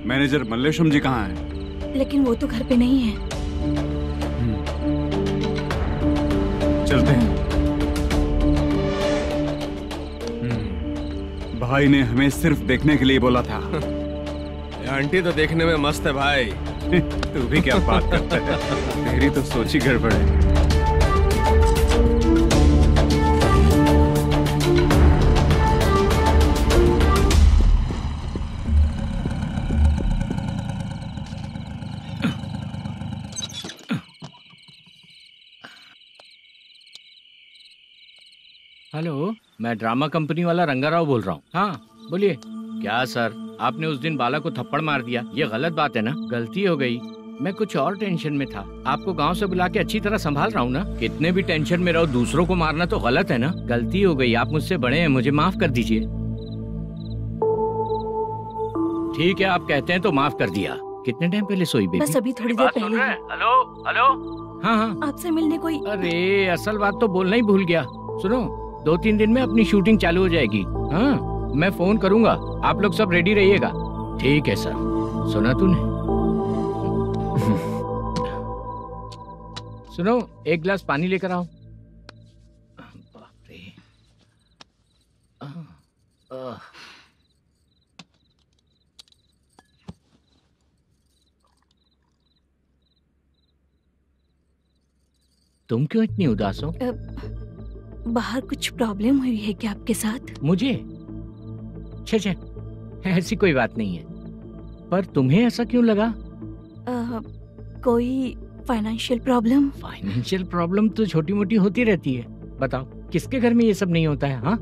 मैनेजर मल्लेशम जी कहाँ हैं? लेकिन वो तो घर पे नहीं है। चलते हैं। भाई ने हमें सिर्फ देखने के लिए बोला था। आंटी तो देखने में मस्त है भाई। तू भी क्या बात करता है? तेरी तो सोच ही गड़बड़ है। हेलो, मैं ड्रामा कंपनी वाला रंगाराव बोल रहा हूँ। हाँ बोलिए। क्या सर, आपने उस दिन बाला को थप्पड़ मार दिया, ये गलत बात है ना? गलती हो गई, मैं कुछ और टेंशन में था। आपको गांव से बुला के अच्छी तरह संभाल रहा हूँ ना। कितने भी टेंशन में रहो, दूसरों को मारना तो गलत है ना। गलती हो गई, आप मुझसे बड़े हैं, मुझे माफ कर दीजिए। ठीक है, आप कहते हैं तो माफ कर दिया। कितने टाइम पहले सोई बेबी? बस अभी थोड़ी देर पहले। Hello hello. हाँ हाँ, आपसे मिलने कोई। अरे असल बात तो बोलना ही भूल गया। सुनो, 2-3 दिन में अपनी शूटिंग चालू हो जाएगी। हाँ, मैं फोन करूंगा, आप लोग सब रेडी रहिएगा। ठीक है सर। सुना तूने? सुनो, एक गिलास पानी लेकर आओ। बाप रे। तुम क्यों इतनी उदास हो? बाहर कुछ प्रॉब्लम हुई है क्या आपके साथ? मुझे? छे, ऐसी कोई बात नहीं है। पर तुम्हें ऐसा क्यों लगा? कोई फाइनेंशियल प्रॉब्लम? फाइनेंशियल प्रॉब्लम तो छोटी मोटी होती रहती है। बताओ, किसके घर में ये सब नहीं होता है? हाँ,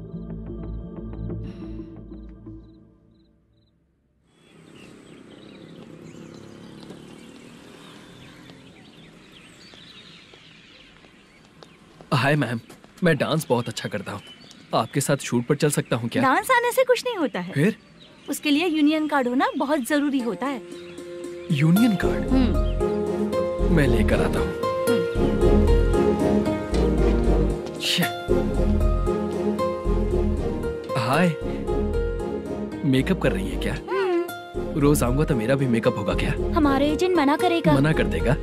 हाय मैम, मैं डांस बहुत अच्छा करता हूँ। आपके साथ शूट पर चल सकता हूँ क्या? डांस आने से कुछ नहीं होता है। फिर? उसके लिए यूनियन कार्ड होना बहुत जरूरी होता है। Union card? मैं लेकर आता हूँ। हाय, मेकअप कर रही है क्या? रोज आऊंगा तो मेरा भी मेकअप होगा क्या? हमारे एजेंट मना करेगा। मना कर देगा?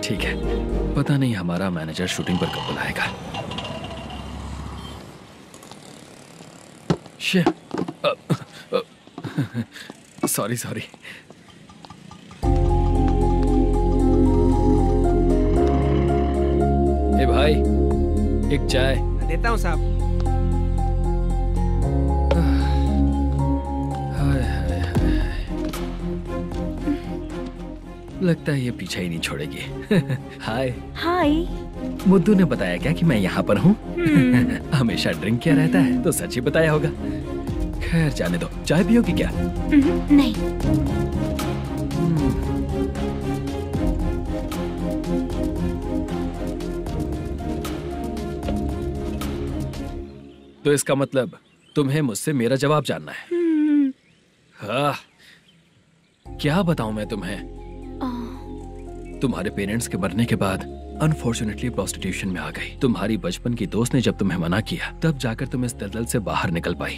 ठीक है, पता नहीं हमारा मैनेजर शूटिंग पर कब बुलाएगा। सॉरी। ए भाई, एक चाय। देता हूँ साहब। लगता है ये पीछा ही नहीं छोड़ेगी। हाय। हाय। मुद्दू ने बताया क्या कि मैं यहाँ पर हूँ? हमेशा ड्रिंक किया रहता है तो सच ही बताया होगा। खैर जाने दो, चाय पियोगी क्या? नहीं। तो इसका मतलब तुम्हें मुझसे मेरा जवाब जानना है? हाँ, क्या बताऊं मैं तुम्हें? तुम्हारे पेरेंट्स के मरने के बाद अनफॉर्चुनेटली प्रोस्टिट्यूशन में आ गई। तुम्हारी बचपन की दोस्त ने जब तुम्हें मना किया, तब जाकर तुम इस दलदल से बाहर निकल पाई।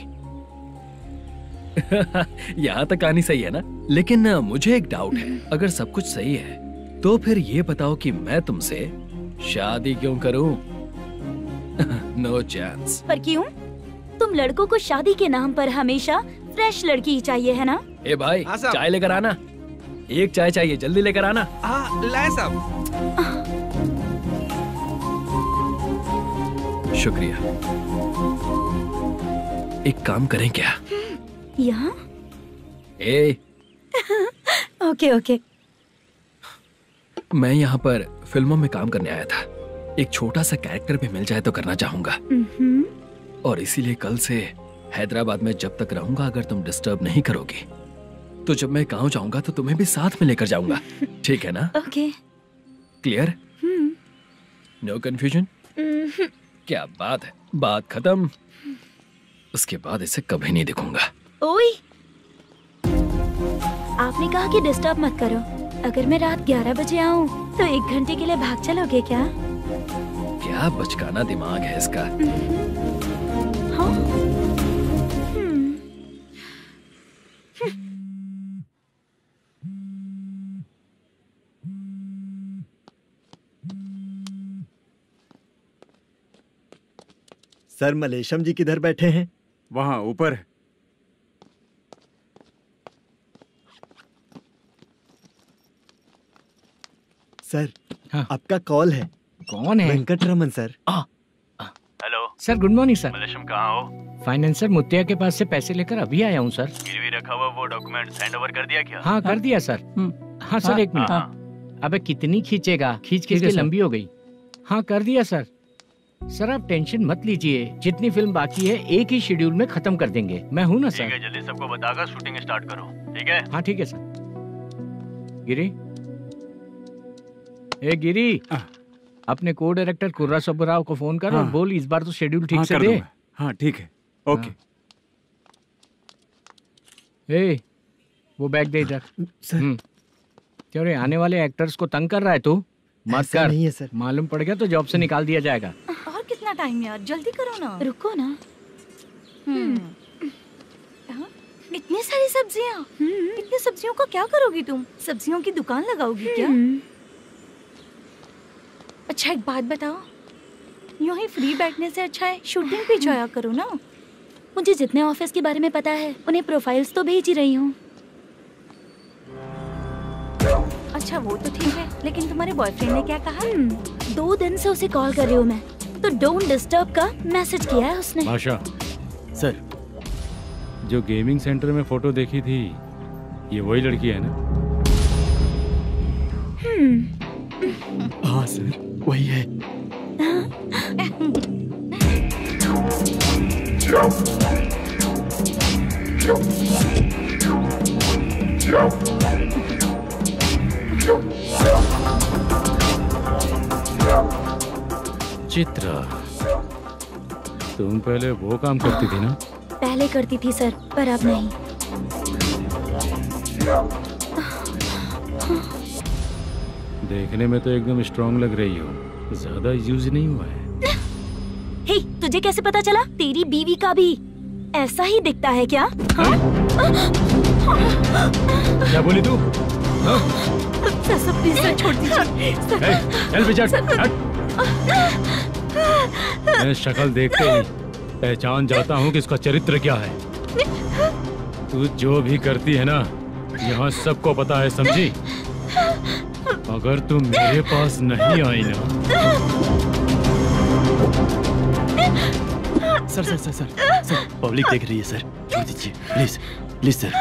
यहाँ तक कहानी सही है ना, लेकिन मुझे एक डाउट है। अगर सब कुछ सही है तो फिर ये बताओ कि मैं तुमसे शादी क्यों करूं? No chance. पर क्यों? तुम लड़कों को शादी के नाम पर हमेशा फ्रेश लड़की ही चाहिए, है ना? ए भाई, चाय लेकर आना। एक चाय चाहिए, जल्दी लेकर आना। लाए साहब। शुक्रिया। एक काम करें क्या? यहाँ? ए, ओके ओके। मैं यहाँ पर फिल्मों में काम करने आया था। एक छोटा सा कैरेक्टर भी मिल जाए तो करना चाहूंगा। और इसीलिए कल से हैदराबाद में जब तक रहूंगा, अगर तुम डिस्टर्ब नहीं करोगी तो जब मैं गांव जाऊंगा तो तुम्हें भी साथ में लेकर जाऊंगा। ठीक है ना? ओके। क्लियर? No confusion? क्या बात है, बात खत्म। उसके बाद इसे कभी नहीं दिखूंगा। ओए, आपने कहा कि डिस्टर्ब मत करो। अगर मैं रात 11 बजे आऊँ तो 1 घंटे के लिए भाग चलोगे क्या? क्या बचकाना दिमाग है इसका। हाँ? सर, मलेशम जी किधर बैठे हैं? वहाँ ऊपर है। सर, आपका कॉल है। कौन है? Venkataraman sir. Hello sir, good morning sir. Mallesham कहाँ हो? फाइनेंसर मुत्तिया के पास से पैसे लेकर अभी आया हूँ सर। गिरवी रखा हुआ वो डॉक्यूमेंट सेंड ओवर कर दिया क्या? हाँ, कर दिया सर। हाँ सर, एक मिनट। अबे कितनी खींचेगा, खींच खींच के लंबी हो गई। हाँ, कर दिया सर। सर आप टेंशन मत लीजिए, जितनी फिल्म बाकी है एक ही शेड्यूल में खत्म कर देंगे। मैं हूँ ना सर। ठीक है, जल्दी सबको बताकर शूटिंग स्टार्ट करो। ठीक है? हाँ ठीक है सर। गिरी, ए गिरी, अपने को डायरेक्टर कुर्रा सुब्बराव को फोन कर और बोल इस बार तो शेड्यूल ठीक से दे। हाँ ठीक है, ओके। ए, वो बैग दे इधर। क्यों रे, आने वाले एक्टर्स को तंग कर रहा है तू? मत कर। नहीं है सर। मालूम पड़ गया तो जॉब से निकाल दिया जाएगा। और कितना टाइम यार, जल्दी करो ना। रुको ना। इतनी सारी सब्जियाँ, इतनी सब्जियों को क्या करोगी तुम? सब्जियों की दुकान लगाओगी क्या? अच्छा एक बात बताओ, यूं ही फ्री बैठने से अच्छा है शूटिंग भी जाया करो ना। मुझे जितने ऑफिस के बारे में पता है उन्हें प्रोफाइल्स तो भेज ही रही हूँ। अच्छा वो तो ठीक है, लेकिन तुम्हारे बॉयफ्रेंड ने क्या कहा? 2 दिन से उसे कॉल कर रही हूँ मैं, तो डोंट डिस्टर्ब का मैसेज किया है उसने। भाषा सर, जो गेमिंग सेंटर में फोटो देखी थी, ये वही लड़की है ना? हाँ सर, वही है। चित्रा, तुम पहले वो काम करती थी ना? पहले करती थी सर, पर अब नहीं। देखने में तो एकदम स्ट्रांग लग रही हो, ज्यादा यूज नहीं हुआ है। हे, तुझे कैसे पता चला? तेरी बीवी का भी ऐसा ही दिखता है क्या? क्या बोली तू? सर प्लीज सर, छोड़ दीजिए। चल बेटा, मैं शक्ल देखते ही पहचान जाता हूँ कि इसका चरित्र क्या है। तू जो भी करती है ना, यहाँ सबको पता है, समझी? अगर तू मेरे पास नहीं आई ना। Sir sir sir sir sir, public देख रही है सर, छोड़ दीजिए please please sir.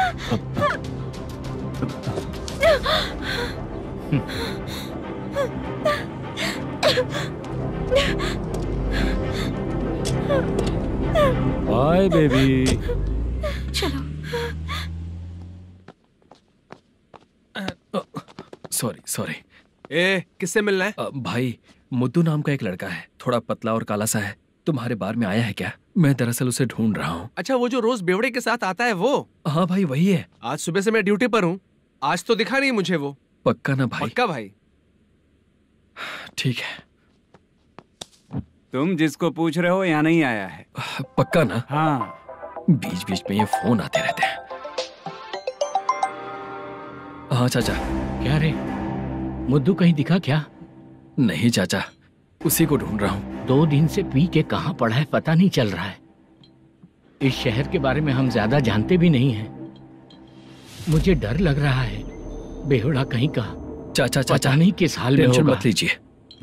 Bye baby. चलो। Sorry sorry. ए, किससे मिलना है? भाई, मुद्दू नाम का एक लड़का है, थोड़ा पतला और काला सा है। तुम्हारे बार में आया है क्या? मैं दरअसल उसे ढूंढ रहा हूँ। अच्छा, वो जो रोज बेवड़े के साथ आता है वो? हाँ भाई, वही है। आज सुबह से मैं ड्यूटी पर हूँ, आज तो दिखा नहीं मुझे वो। पक्का ना भाई? पक्का भाई। ठीक है। तुम जिसको पूछ रहे हो यहाँ नहीं आया है। पक्का ना? हाँ, बीच बीच में ये फोन आते रहते हैं। हाँ चाचा। क्या रे, मुद्दू कहीं दिखा क्या? नहीं चाचा, उसी को ढूंढ रहा हूँ। 2 दिन से पी के कहाँ पड़ा है पता नहीं चल रहा है। इस शहर के बारे में हम ज्यादा जानते भी नहीं हैं। मुझे डर लग रहा है, बेहुड़ा कहीं का। चाचा पता नहीं किस हाल में टेंशन होगा। मत लीजिए,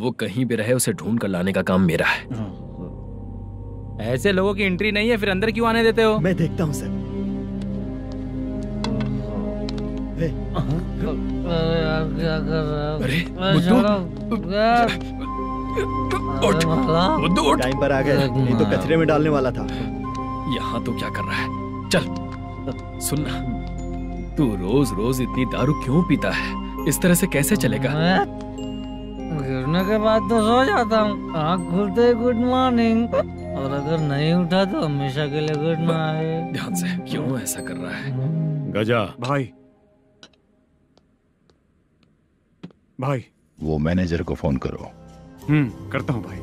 वो कहीं भी रहे उसे ढूंढ कर लाने का काम मेरा है। ऐसे लोगों की एंट्री नहीं है, फिर अंदर क्यों आने देते हो? मैं देखता हूँ सर। अरे मुद्दू टाइम पर आ गए, नहीं तो कचरे में डालने वाला था। यहाँ तो क्या कर रहा है? चल सुनना, तू रोज रोज इतनी दारू क्यों पीता है? इस तरह से कैसे चलेगा? गिरने के बाद तो सो जाता हूँ, आँख खुलते ही गुड मॉर्निंग, और अगर नहीं उठा तो हमेशा के लिए गुड नाइट। ध्यान से, क्यों ऐसा कर रहा है? गजा भाई, भाई वो मैनेजर को फोन करो। करता हूँ भाई।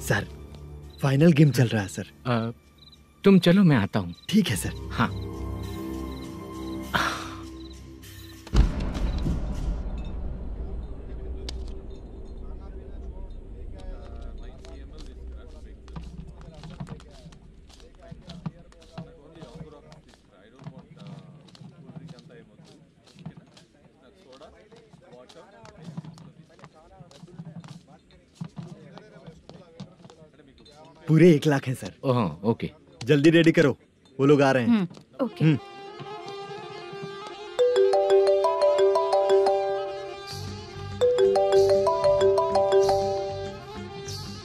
सर, फाइनल गेम चल रहा है सर। तुम चलो, मैं आता हूँ। ठीक है सर। हाँ। पूरे 1 लाख हैं सर। ओह, ओके। जल्दी रेडी करो, वो लोग आ रहे हैं। ओके।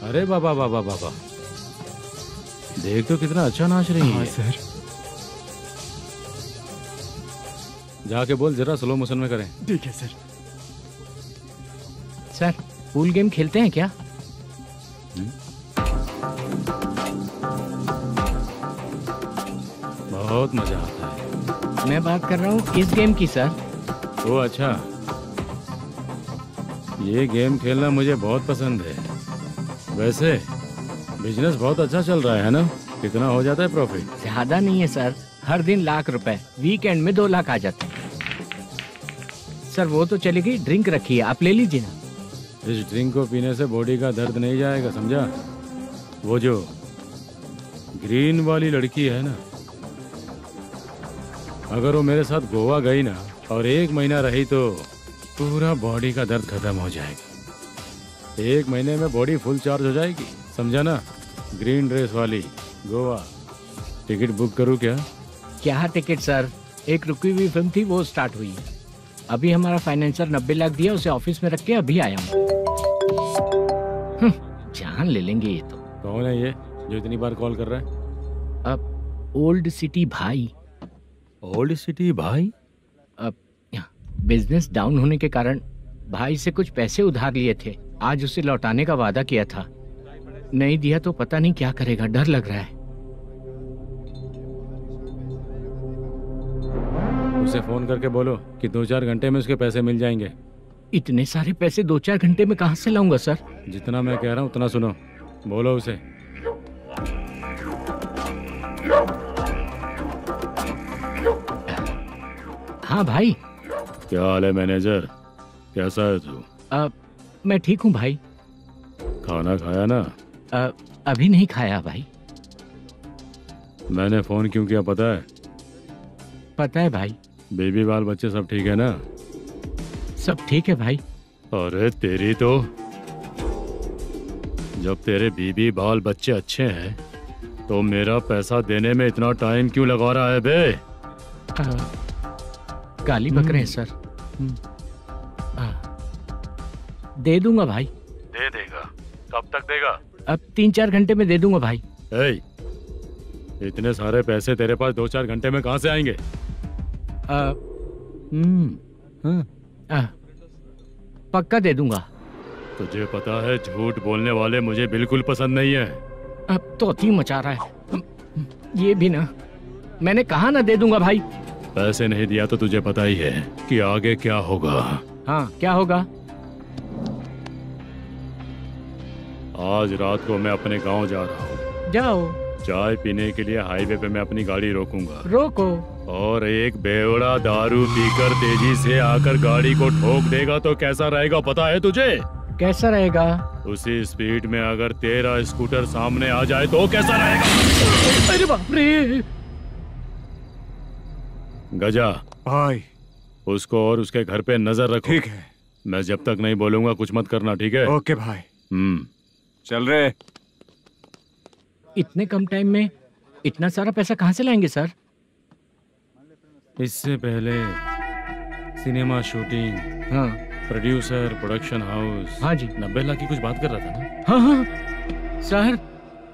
अरे बाबा बाबा बाबा, देख तो कितना अच्छा नाच रही है। सर। जाके बोल जरा स्लो मोशन में करें। ठीक है सर। सर, पूल गेम खेलते हैं क्या? बहुत मजा आता है। मैं बात कर रहा हूँ इस गेम की सर। ओ अच्छा, ये गेम खेलना मुझे बहुत पसंद है। वैसे बिजनेस बहुत अच्छा चल रहा है ना? कितना हो जाता है प्रॉफिट? ज्यादा नहीं है सर, हर दिन लाख रुपए, वीकेंड में 2 लाख आ जाते हैं। सर वो तो चली गई, ड्रिंक रखी है, आप ले लीजिए ना। इस ड्रिंक को पीने से बॉडी का दर्द नहीं जाएगा, समझा? वो जो ग्रीन वाली लड़की है ना, अगर वो मेरे साथ गोवा गई ना और 1 महीना रही तो पूरा बॉडी का दर्द खत्म हो जाएगा। 1 महीने में बॉडी फुल चार्ज हो जाएगी, समझा ना? ग्रीन ड्रेस वाली, गोवा। टिकट बुक करूं क्या? क्या टिकट सर, एक रुकी हुई फिल्म थी, वो स्टार्ट हुई है। अभी हमारा फाइनेंसर 90 लाख दिया, उसे ऑफिस में रख के अभी आया हूँ। जान ले लेंगे ये तो। कौन है ये जो इतनी बार कॉल कर रहा है? अब ओल्ड सिटी भाई। ओल्ड सिटी भाई? अब बिजनेस डाउन होने के कारण भाई से कुछ पैसे उधार लिए थे, आज उसे लौटाने का वादा किया था। नहीं दिया तो पता नहीं क्या करेगा, डर लग रहा है। उसे फोन करके बोलो कि 2-4 घंटे में उसके पैसे मिल जाएंगे। इतने सारे पैसे 2-4 घंटे में कहाँ से लाऊंगा सर? जितना मैं कह रहा हूँ उतना सुनो, बोलो उसे। हाँ भाई। क्या हाल है मैनेजर, कैसा है तू? मैं ठीक हूँ भाई। खाना खाया ना? अभी नहीं खाया भाई। मैंने फोन क्यों किया पता है? पता है भाई। बेबी बाल बच्चे सब ठीक है ना? सब ठीक है भाई। अरे तेरी तो, जब तेरे बीबी बाल बच्चे अच्छे हैं तो मेरा पैसा देने में इतना टाइम क्यों लगा रहा है बे? गाली बक रहे हैं सर। दे दूंगा भाई। दे देगा? कब तक देगा? अब 3-4 घंटे में दे दूंगा भाई। इतने सारे पैसे तेरे पास 2-4 घंटे में कहाँ से आएंगे? पक्का दे दूंगा। तुझे पता है झूठ बोलने वाले मुझे बिल्कुल पसंद नहीं है। अब तो मचा रहा है ये भी ना। मैंने कहा ना दे दूंगा भाई। पैसे नहीं दिया तो तुझे पता ही है कि आगे क्या होगा। हाँ, क्या होगा? आज रात को मैं अपने गांव जा रहा हूँ। जाओ। चाय पीने के लिए हाईवे पे मैं अपनी गाड़ी रोकूंगा। रोको। और एक बेवड़ा दारू पीकर तेजी से आकर गाड़ी को ठोक देगा तो कैसा रहेगा पता है तुझे? कैसा रहेगा? उसी स्पीड में अगर तेरा स्कूटर सामने आ जाए तो कैसा रहेगा? अरे बाप रे! गजा भाई, उसको और उसके घर पे नजर रखो। ठीक है। मैं जब तक नहीं बोलूंगा कुछ मत करना, ठीक है? ओके भाई। चल रहे। इतने कम टाइम में इतना सारा पैसा कहाँ से लाएंगे सर? इससे पहले सिनेमा शूटिंग, हाँ, प्रोड्यूसर, प्रोडक्शन हाउस, हाँ जी, 90 लाख की कुछ बात कर रहा था ना? हाँ हाँ सर,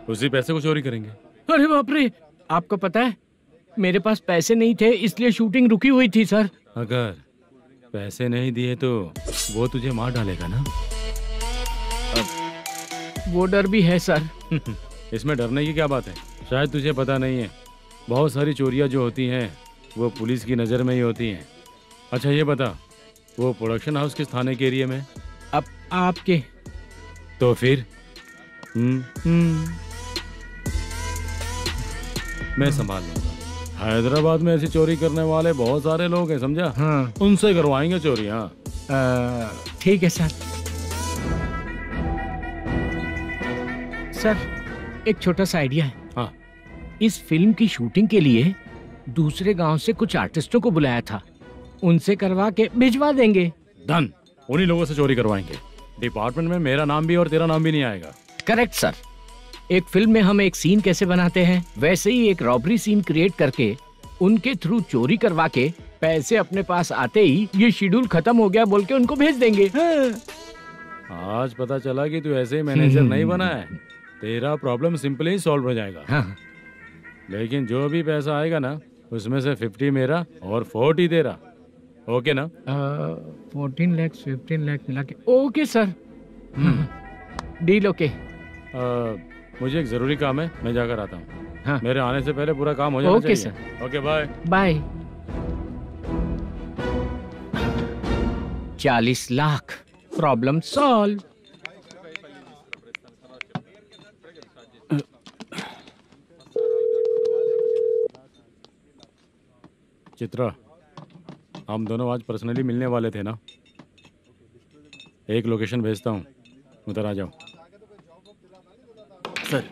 उसी पैसे को चोरी करेंगे। अरे बाप रे! आपको पता है मेरे पास पैसे नहीं थे इसलिए शूटिंग रुकी हुई थी सर। अगर पैसे नहीं दिए तो वो तुझे मार डालेगा ना? वो डर भी है सर। इसमें डरने की क्या बात है? शायद तुझे पता नहीं है, बहुत सारी चोरियां जो होती हैं वो पुलिस की नज़र में ही होती हैं। अच्छा ये बता, वो प्रोडक्शन हाउस किस थाने के एरिया में? अब आपके। तो फिर मैं संभाल लूंगा। हैदराबाद में ऐसी चोरी करने वाले बहुत सारे लोग हैं, समझा? हाँ। उनसे करवाएंगे चोरी। हाँ ठीक है सर। सर एक छोटा सा आइडिया है। हाँ। इस फिल्म की शूटिंग के लिए दूसरे गांव से कुछ आर्टिस्टों को बुलाया था, उनसे करवा के भिजवा देंगे। डन, उन्हीं लोगों से चोरी करवाएंगे। डिपार्टमेंट में मेरा नाम भी और तेरा नाम भी नहीं आएगा। Correct sir. एक फिल्म में हम एक सीन कैसे बनाते हैं वैसे ही एक रॉबरी सीन क्रिएट करके उनके थ्रू चोरी करवा के पैसे अपने पास आते ही ये शेड्यूल खत्म हो गया बोल के उनको भेज देंगे। आज पता चला कि तू ऐसे ही मैनेजर नहीं बना है। तेरा प्रॉब्लम सिंपली ही सॉल्व हो जाएगा। हाँ। लेकिन जो भी पैसा आएगा ना उसमें से 50 मेरा और 40 तेरा। ओके ना? 14 लाख 15 लाख मिला के। Okay sir. Deal okay. मुझे एक जरूरी काम है, मैं जाकर आता हूँ। हाँ। मेरे आने से पहले पूरा काम हो जाना ओके चाहिए। Sir. Okay bye. Bye. 40 lakh, problem solve. Chitra, हम दोनों आज पर्सनली मिलने वाले थे ना? एक लोकेशन भेजता हूँ, उधर आ जाओ। सर।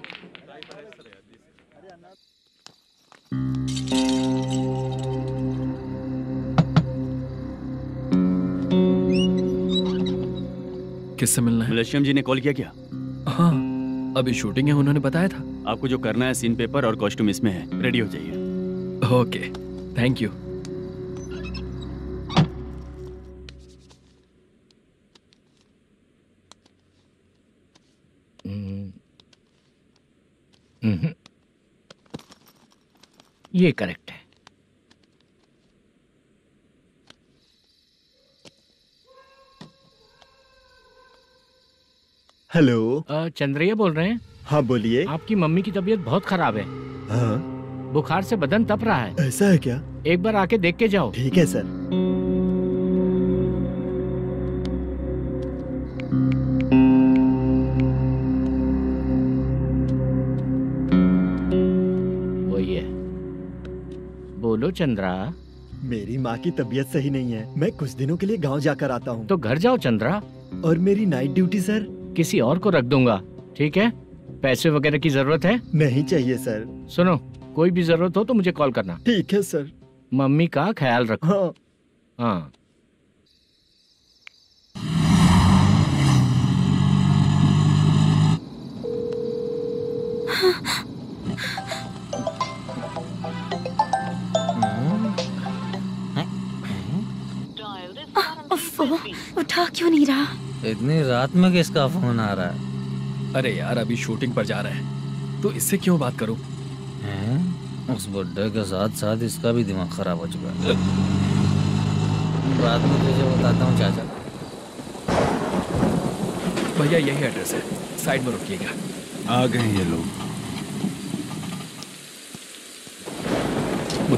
किससे मिलना है? मलेशियम जी ने कॉल किया क्या? हाँ, अभी शूटिंग है, उन्होंने बताया था। आपको जो करना है सीन पेपर और कॉस्ट्यूम इसमें है, रेडी हो जाइए। Okay, thank you. ये करेक्ट है। हेलो। चंद्रैया बोल रहे हैं? हाँ बोलिए। आपकी मम्मी की तबीयत बहुत खराब है। हाँ। बुखार से बदन तप रहा है। ऐसा है क्या? एक बार आके देख के जाओ। ठीक है सर। वही है। बोलो चंद्रा। मेरी माँ की तबीयत सही नहीं है, मैं कुछ दिनों के लिए गांव जाकर आता हूँ। तो घर जाओ चंद्रा। और मेरी नाइट ड्यूटी सर? किसी और को रख दूंगा, ठीक है? पैसे वगैरह की जरूरत है? नहीं चाहिए सर। सुनो, कोई भी जरूरत हो तो मुझे कॉल करना। ठीक है सर। मम्मी का ख्याल रखो। हाँ। हाँ। उठा क्यों नहीं रहा? इतनी रात में किसका फोन आ रहा है? अरे यार, अभी शूटिंग पर जा रहे हैं तो इससे क्यों बात करूं? उस बुड्ढे के साथ साथ इसका भी दिमाग खराब हो चुका है। रात में तुझे बताता हूँ चाचा। भैया यही एड्रेस है, साइड में रुकिएगा। आ गए ये लोग।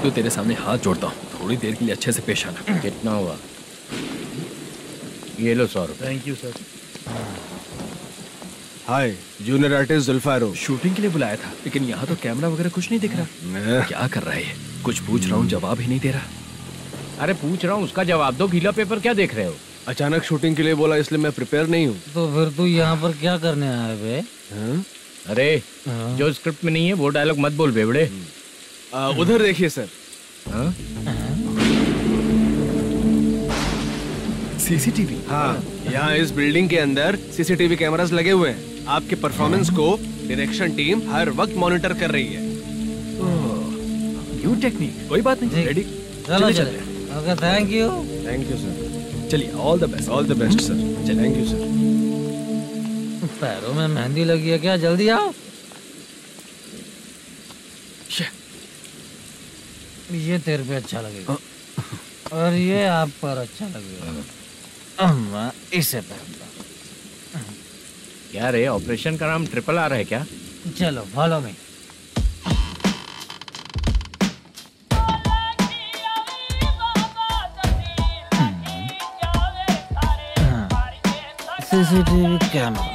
तो तेरे सामने हाथ जोड़ता हूँ, थोड़ी देर के लिए अच्छे से पेश आना। कितना हुआ? ये लो 100 रुपए। Thank you sir. Hi, junior artist जुल्फारो। शूटिंग के लिए बुलाया था, लेकिन यहाँ तो कैमरा वगैरह कुछ नहीं दिख रहा। क्या कर रहा है ये? कुछ पूछ रहा हूँ, जवाब ही नहीं दे रहा। अरे पूछ रहा हूँ, उसका जवाब दो। गीला पेपर क्या देख रहे हो? अचानक शूटिंग के लिए बोला, इसलिए मैं प्रिपेयर नहीं हूँ। तो फिर तू यहाँ पर क्या करने आया बे? अरे जो स्क्रिप्ट में नहीं है वो डायलॉग मत बोल बेवड़े। उधर देखिए सर। सीसीटीवी? हाँ, यहाँ इस बिल्डिंग के अंदर सीसीटीवी कैमरास लगे हुए हैं। आपके परफॉर्मेंस को डायरेक्शन टीम हर वक्त मॉनिटर कर रही है। न्यू टेक्निक, कोई बात नहीं। रेडी? चलो चले। Okay, thank you. Thank you sir. चलिए, all the best. All the best sir. Thank you sir. पैरों में मेहंदी लगी है क्या? जल्दी आओ। ये तेरे पे अच्छा लगेगा और ये आप पर अच्छा लगेगा। मैं इसे पहनता। क्या रे, ऑपरेशन का नाम ट्रिपल आर है क्या? चलो फॉलो मी। CCTV camera.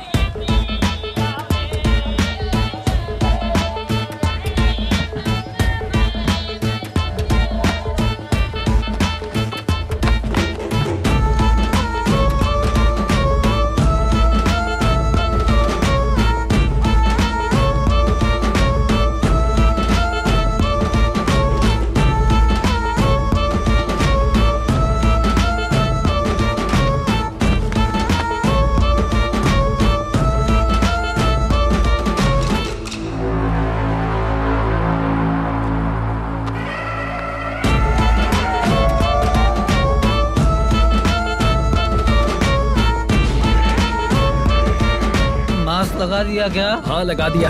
लगा दिया क्या? हाँ, लगा दिया।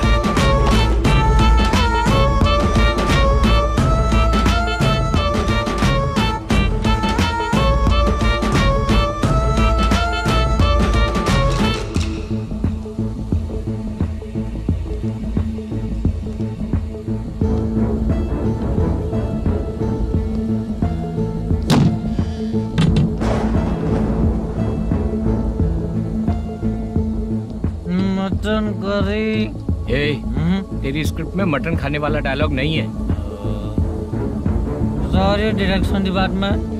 Mutton curry. तेरी स्क्रिप्ट में मटन खाने वाला डायलॉग नहीं है। Sorry direction department.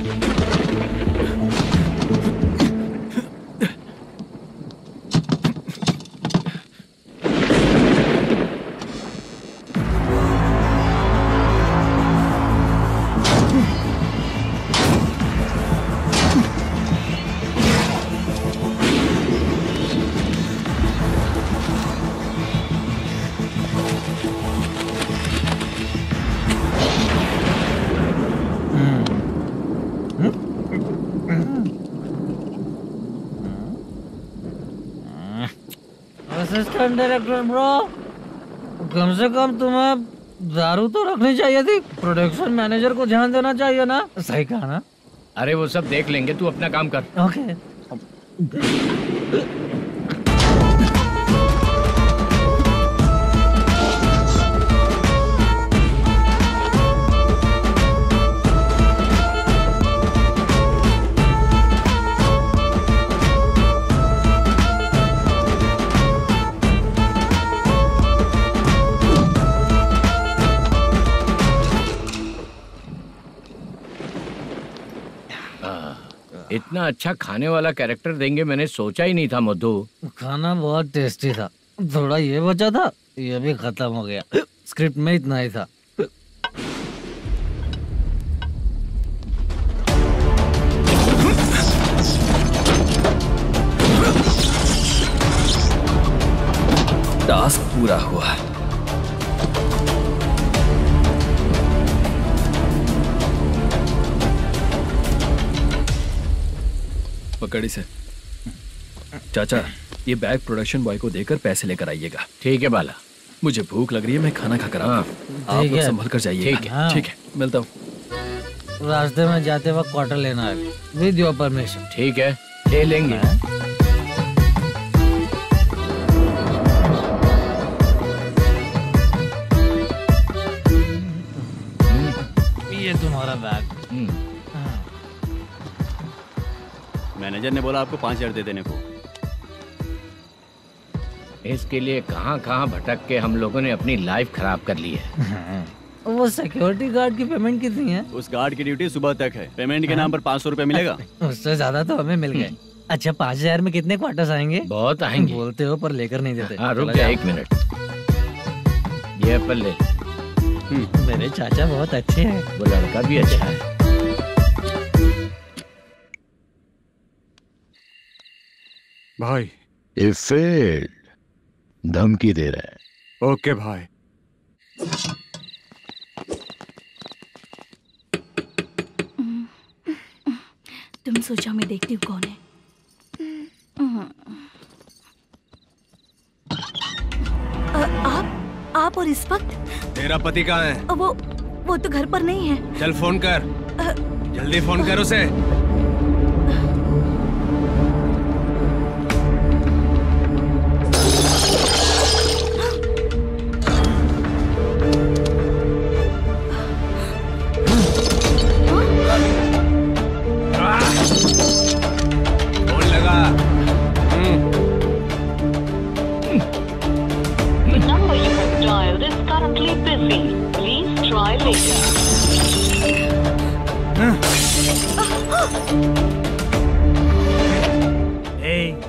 Assistant director bro, कम से कम तुम्हें दारू तो रखनी चाहिए थी। प्रोडक्शन मैनेजर को ध्यान देना चाहिए ना। सही कहा ना? अरे वो सब देख लेंगे, तू अपना काम कर। ओके। इतना अच्छा खाने वाला कैरेक्टर देंगे मैंने सोचा ही नहीं था मधु। खाना बहुत टेस्टी था। थोड़ा ये बचा था, ये भी खत्म हो गया। स्क्रिप्ट में इतना ही था। टास्क पूरा हुआ। पकड़ी से। चाचा, ये बैग प्रोडक्शन बॉय को देकर पैसे लेकर आइएगा। ठीक है बाला। मुझे भूख लग रही है, मैं खाना खाकर आता हूँ। आप लोग संभल कर जाइए। ठीक है। ठीक है, मिलता हूँ। रास्ते में जाते वक्त क्वार्टर लेना है, विद योर परमिशन। ठीक है, ले लेंगे। ये तुम्हारा बैग। मैनेजर ने बोला आपको 5,000 दे देने को। इसके लिए कहाँ कहाँ भटक के हम लोगों ने अपनी लाइफ खराब कर ली है। वो सिक्योरिटी गार्ड की पेमेंट कितनी है? उस गार्ड की ड्यूटी सुबह तक है। पेमेंट के नाम पर 500 रुपए मिलेगा। उससे ज्यादा तो हमें मिल गए। अच्छा 5,000 में कितने क्वार्टर्स आएंगे? बहुत आएंगे। बोलते हो पर लेकर नहीं देते। हाँ रुक जा 1 मिनट, ये एप्पल ले। मेरे चाचा बहुत अच्छे हैं। वो लड़का भी अच्छा है। भाई ये फेल्ड, धमकी दे रहा है। ओके भाई। तुम सोचो मैं देखती हूँ कौन है। आप और इस वक्त? तेरा पति कहाँ है? वो तो घर पर नहीं है। चल फोन कर, जल्दी फोन कर उसे।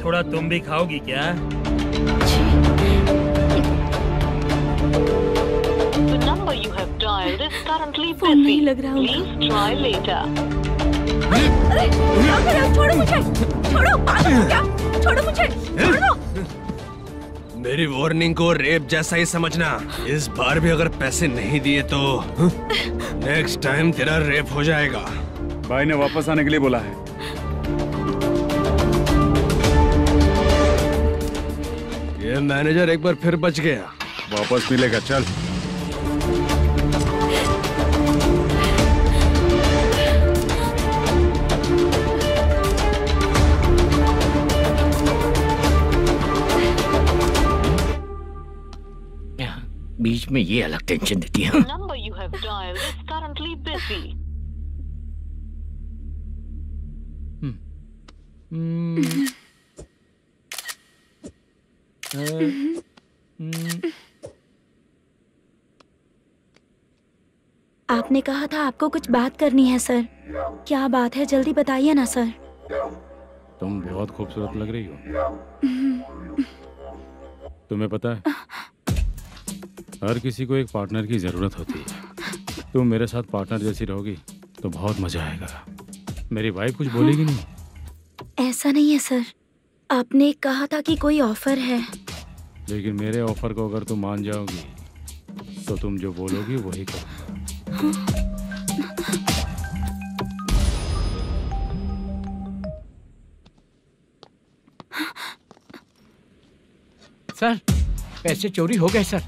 थोड़ा तुम भी खाओगी क्या? फोन नहीं लग रहा होगा। अरे छोड़ो मुझे, छोड़ो, पागल हो क्या? छोड़ो मुझे, छोड़ो। मेरी वार्निंग को रेप जैसा ही समझना। इस बार भी अगर पैसे नहीं दिए तो नेक्स्ट टाइम तेरा रेप हो जाएगा। भाई ने वापस आने के लिए बोला है। ये मैनेजर एक बार फिर बच गया। वापस मिलेगा, चल। बीच में ये अलग टेंशन देती है। आपने कहा था आपको कुछ बात करनी है सर। क्या बात है, जल्दी बताइए ना सर। तुम बहुत खूबसूरत लग रही हो। तुम्हें पता है, हर किसी को एक पार्टनर की जरूरत होती है। तुम मेरे साथ पार्टनर जैसी रहोगी तो बहुत मजा आएगा। मेरी वाइफ कुछ बोलेगी नहीं? ऐसा नहीं है सर, आपने कहा था कि कोई ऑफर है। लेकिन मेरे ऑफर को अगर तुम मान जाओगी तो तुम जो बोलोगी वही करूँगा। सर पैसे चोरी हो गए सर।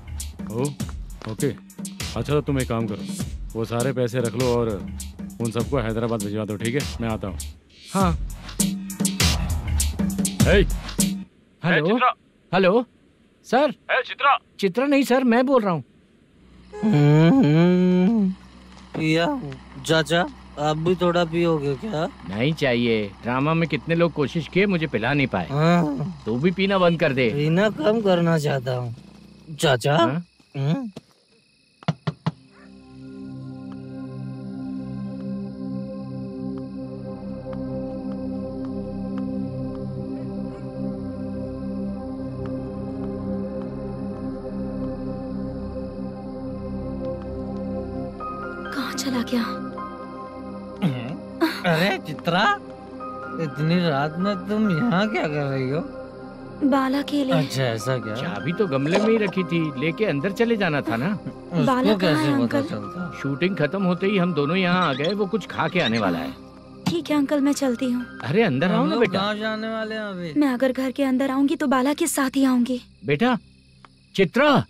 ओके, अच्छा तो तुम एक काम करो, वो सारे पैसे रख लो और उन सबको हैदराबाद भिजवा दो, ठीक है? मैं आता हूँ। हाँ। Hello hello sir. Chitra? Chitra नहीं सर, मैं बोल रहा हूँ। या चाचा आप भी थोड़ा पियोगे क्या? नहीं चाहिए। ड्रामा में कितने लोग कोशिश किए, मुझे पिला नहीं पाए। तू भी पीना बंद कर दे। पीना कम करना चाहता हूँ चाचा। कहाँ चला गया? अरे चित्रा, इतनी रात में तुम यहाँ क्या कर रही हो? बाला के लिए। अच्छा ऐसा क्या? चाबी तो गमले में ही रखी थी, लेके अंदर चले जाना था ना। बाला कहाँ है अंकल? शूटिंग खत्म होते ही हम दोनों यहाँ आ गए, वो कुछ खा के आने वाला है। ठीक है अंकल, मैं चलती हूँ। अरे अंदर आओ ना बेटा। कहाँ जाने वाले हैं अभी? मैं अगर घर के अंदर आऊंगी तो बाला के साथ ही आऊंगी। बेटा चित्रा।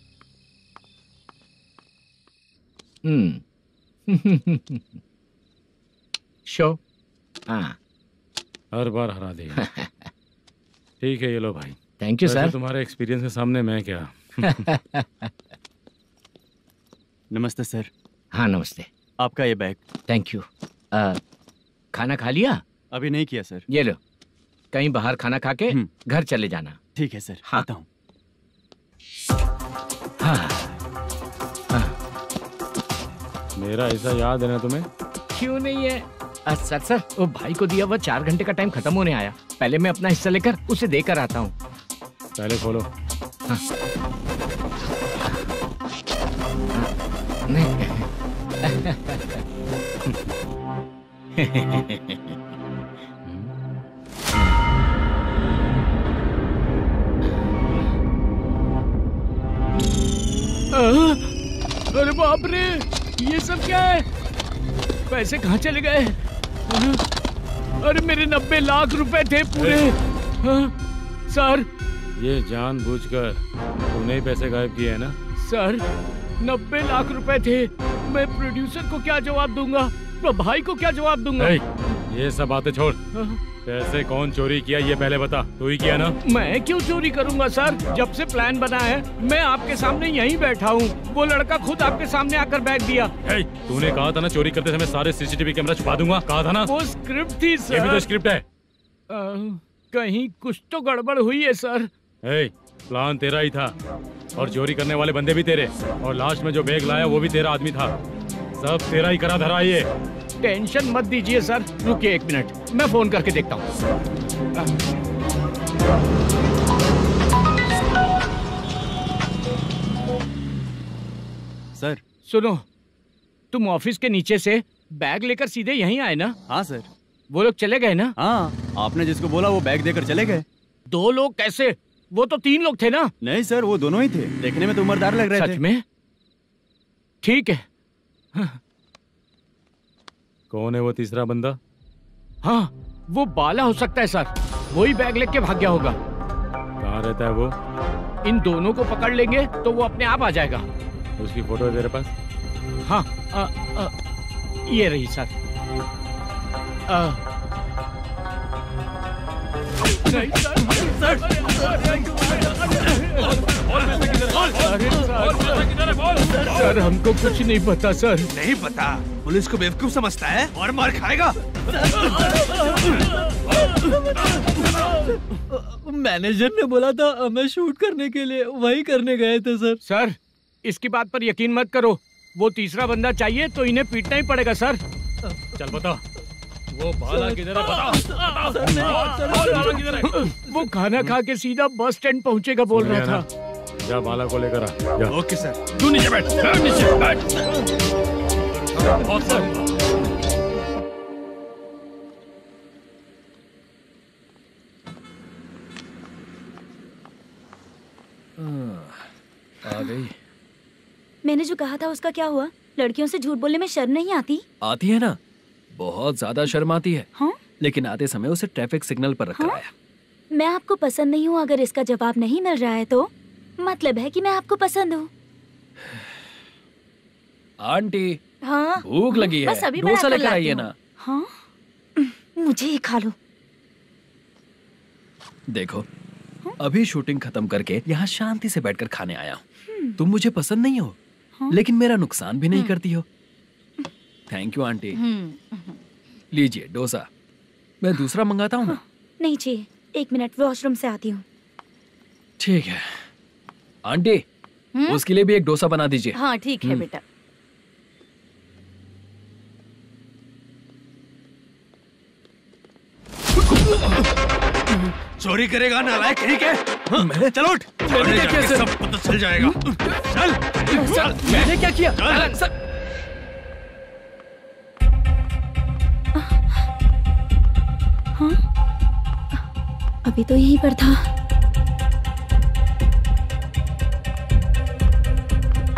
शो। हाँ हर बार हरा देगा। ठीक है, ये लो भाई। Thank you sir. तुम्हारे एक्सपीरियंस के सामने मैं क्या। नमस्ते सर। हाँ नमस्ते। आपका ये बैग। Thank you. खाना खा लिया? अभी नहीं किया सर। ये लो, कहीं बाहर खाना खा के घर चले जाना। ठीक है सर। हाँ। आता हूँ। हाँ। मेरा ऐसा याद है ना तुम्हें? क्यों नहीं है? सर वो भाई को दिया हुआ 4 घंटे का टाइम खत्म होने आया। पहले मैं अपना हिस्सा लेकर उसे देकर आता हूँ। पहले खोलो। हाँ। नहीं। अरे बाप रे, ये सब क्या है? पैसे कहाँ चले गए? अरे मेरे 90 लाख रुपए थे पूरे। सर, ये जानबूझकर तूने ही पैसे गायब किए हैं ना? सर 90 लाख रुपए थे। मैं प्रोड्यूसर को क्या जवाब दूंगा? मैं भाई को क्या जवाब दूंगा? ये सब बातें छोड़। पैसे कौन चोरी किया ये पहले बता। तू ही किया ना? मैं क्यों चोरी करूंगा सर? जब से प्लान बना है मैं आपके सामने यहीं बैठा हूँ। वो लड़का खुद आपके सामने आकर बैठ दिया। तूने कहा था ना चोरी करते समय सारे सीसीटीवी कैमरा छुपा दूंगा। कहा था ना? वो स्क्रिप्ट थी सर। ये भी तो स्क्रिप्ट है। कहीं कुछ तो गड़बड़ हुई है सर। प्लान तेरा ही था और चोरी करने वाले बंदे भी तेरे, और लास्ट में जो बैग लाया वो भी तेरा आदमी था। सब तेरा ही करा धरा। ये टेंशन मत दीजिए सर। रुकिए 1 मिनट, मैं फोन करके देखता हूँ। सर सुनो, तुम ऑफिस के नीचे से बैग लेकर सीधे यहीं आए ना? हाँ सर। वो लोग चले गए ना? हाँ, आपने जिसको बोला वो बैग देकर चले गए। 2 लोग कैसे? वो तो 3 लोग थे ना? नहीं सर, वो दोनों ही थे। देखने में तो उम्रदार लग रहे थे। सच में? ठीक है। कौन है वो तीसरा बंदा? हाँ, वो बाला हो सकता है सर। वही बैग लेके भाग गया होगा। कहाँ रहता है वो? इन दोनों को पकड़ लेंगे तो वो अपने आप आ जाएगा। उसकी फोटो है तेरे पास? हाँ, ये रही सर। नहीं सर, हमको कुछ नहीं पता सर। नहीं पता? पुलिस को बेवकूफ समझता है और मार खाएगा। मैनेजर ने बोला था हमें शूट करने के लिए, वही करने गए थे सर। सर, इसकी बात पर यकीन मत करो। वो तीसरा बंदा चाहिए तो इन्हें पीटना ही पड़ेगा सर। चल बता, वो बाला किधर है? बता। वो खाना खा के सीधा बस स्टैंड पहुंचेगा बोल रहा था। जा बाला को लेकर आ। जा। Okay sir. तू नीचे बैठ। नीचे बैठ। आ गई। मैंने जो कहा था उसका क्या हुआ? लड़कियों से झूठ बोलने में शर्म नहीं आती? आती है ना, बहुत ज्यादा शर्म आती है। हाँ? लेकिन आते समय उसे ट्रैफिक सिग्नल पर रखकर आया। मैं आपको पसंद नहीं हूँ अगर इसका जवाब नहीं मिल रहा है तो मतलब है कि मैं आपको पसंद हूँ। आंटी, हाँ? भूख लगी है, बस अभी डोसा बना कर लेकर आइए लाती हूँ। ना। हाँ? मुझे ही खा लो। देखो, अभी शूटिंग खत्म करके यहाँ शांति से बैठकर खाने आया हूँ। तुम मुझे पसंद नहीं हो, लेकिन मेरा नुकसान भी नहीं करती हो। Thank you aunty. लीजिए डोसा। मैं दूसरा मंगाता हूँ। नहीं चाहिए, 1 मिनट, वॉशरूम से आती हूँ। ठीक है आंटी, उसके लिए भी एक डोसा बना दीजिए। हाँ ठीक है बेटा। चोरी करेगा नालायक कहीं के? चल उठ। मैंने क्या किया सर? सब पता चल जाएगा। चल। मैंने क्या किया? सर। हाँ? अभी तो यहीं पर था।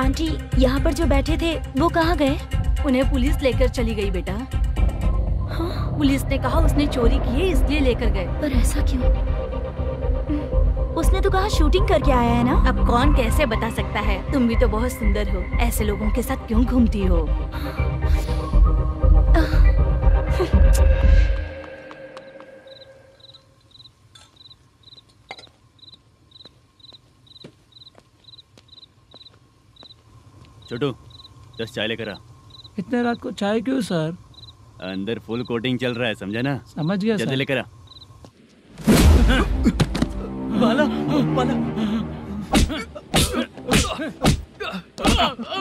आंटी, यहाँ पर जो बैठे थे वो कहाँ गए? उन्हें पुलिस लेकर चली गई बेटा। हाँ? पुलिस ने कहा उसने चोरी की है इसलिए लेकर गए। पर ऐसा क्यों? उसने तो कहा शूटिंग करके आया है ना। अब कौन कैसे बता सकता है? तुम भी तो बहुत सुंदर हो, ऐसे लोगों के साथ क्यों घूमती हो? छोटू 10 चाय लेकर आ। इतने रात को चाय क्यों सर? अंदर फुल कोटिंग चल रहा है, समझा ना? समझ गया जल्दी सर। लेकर आ। बाला बाला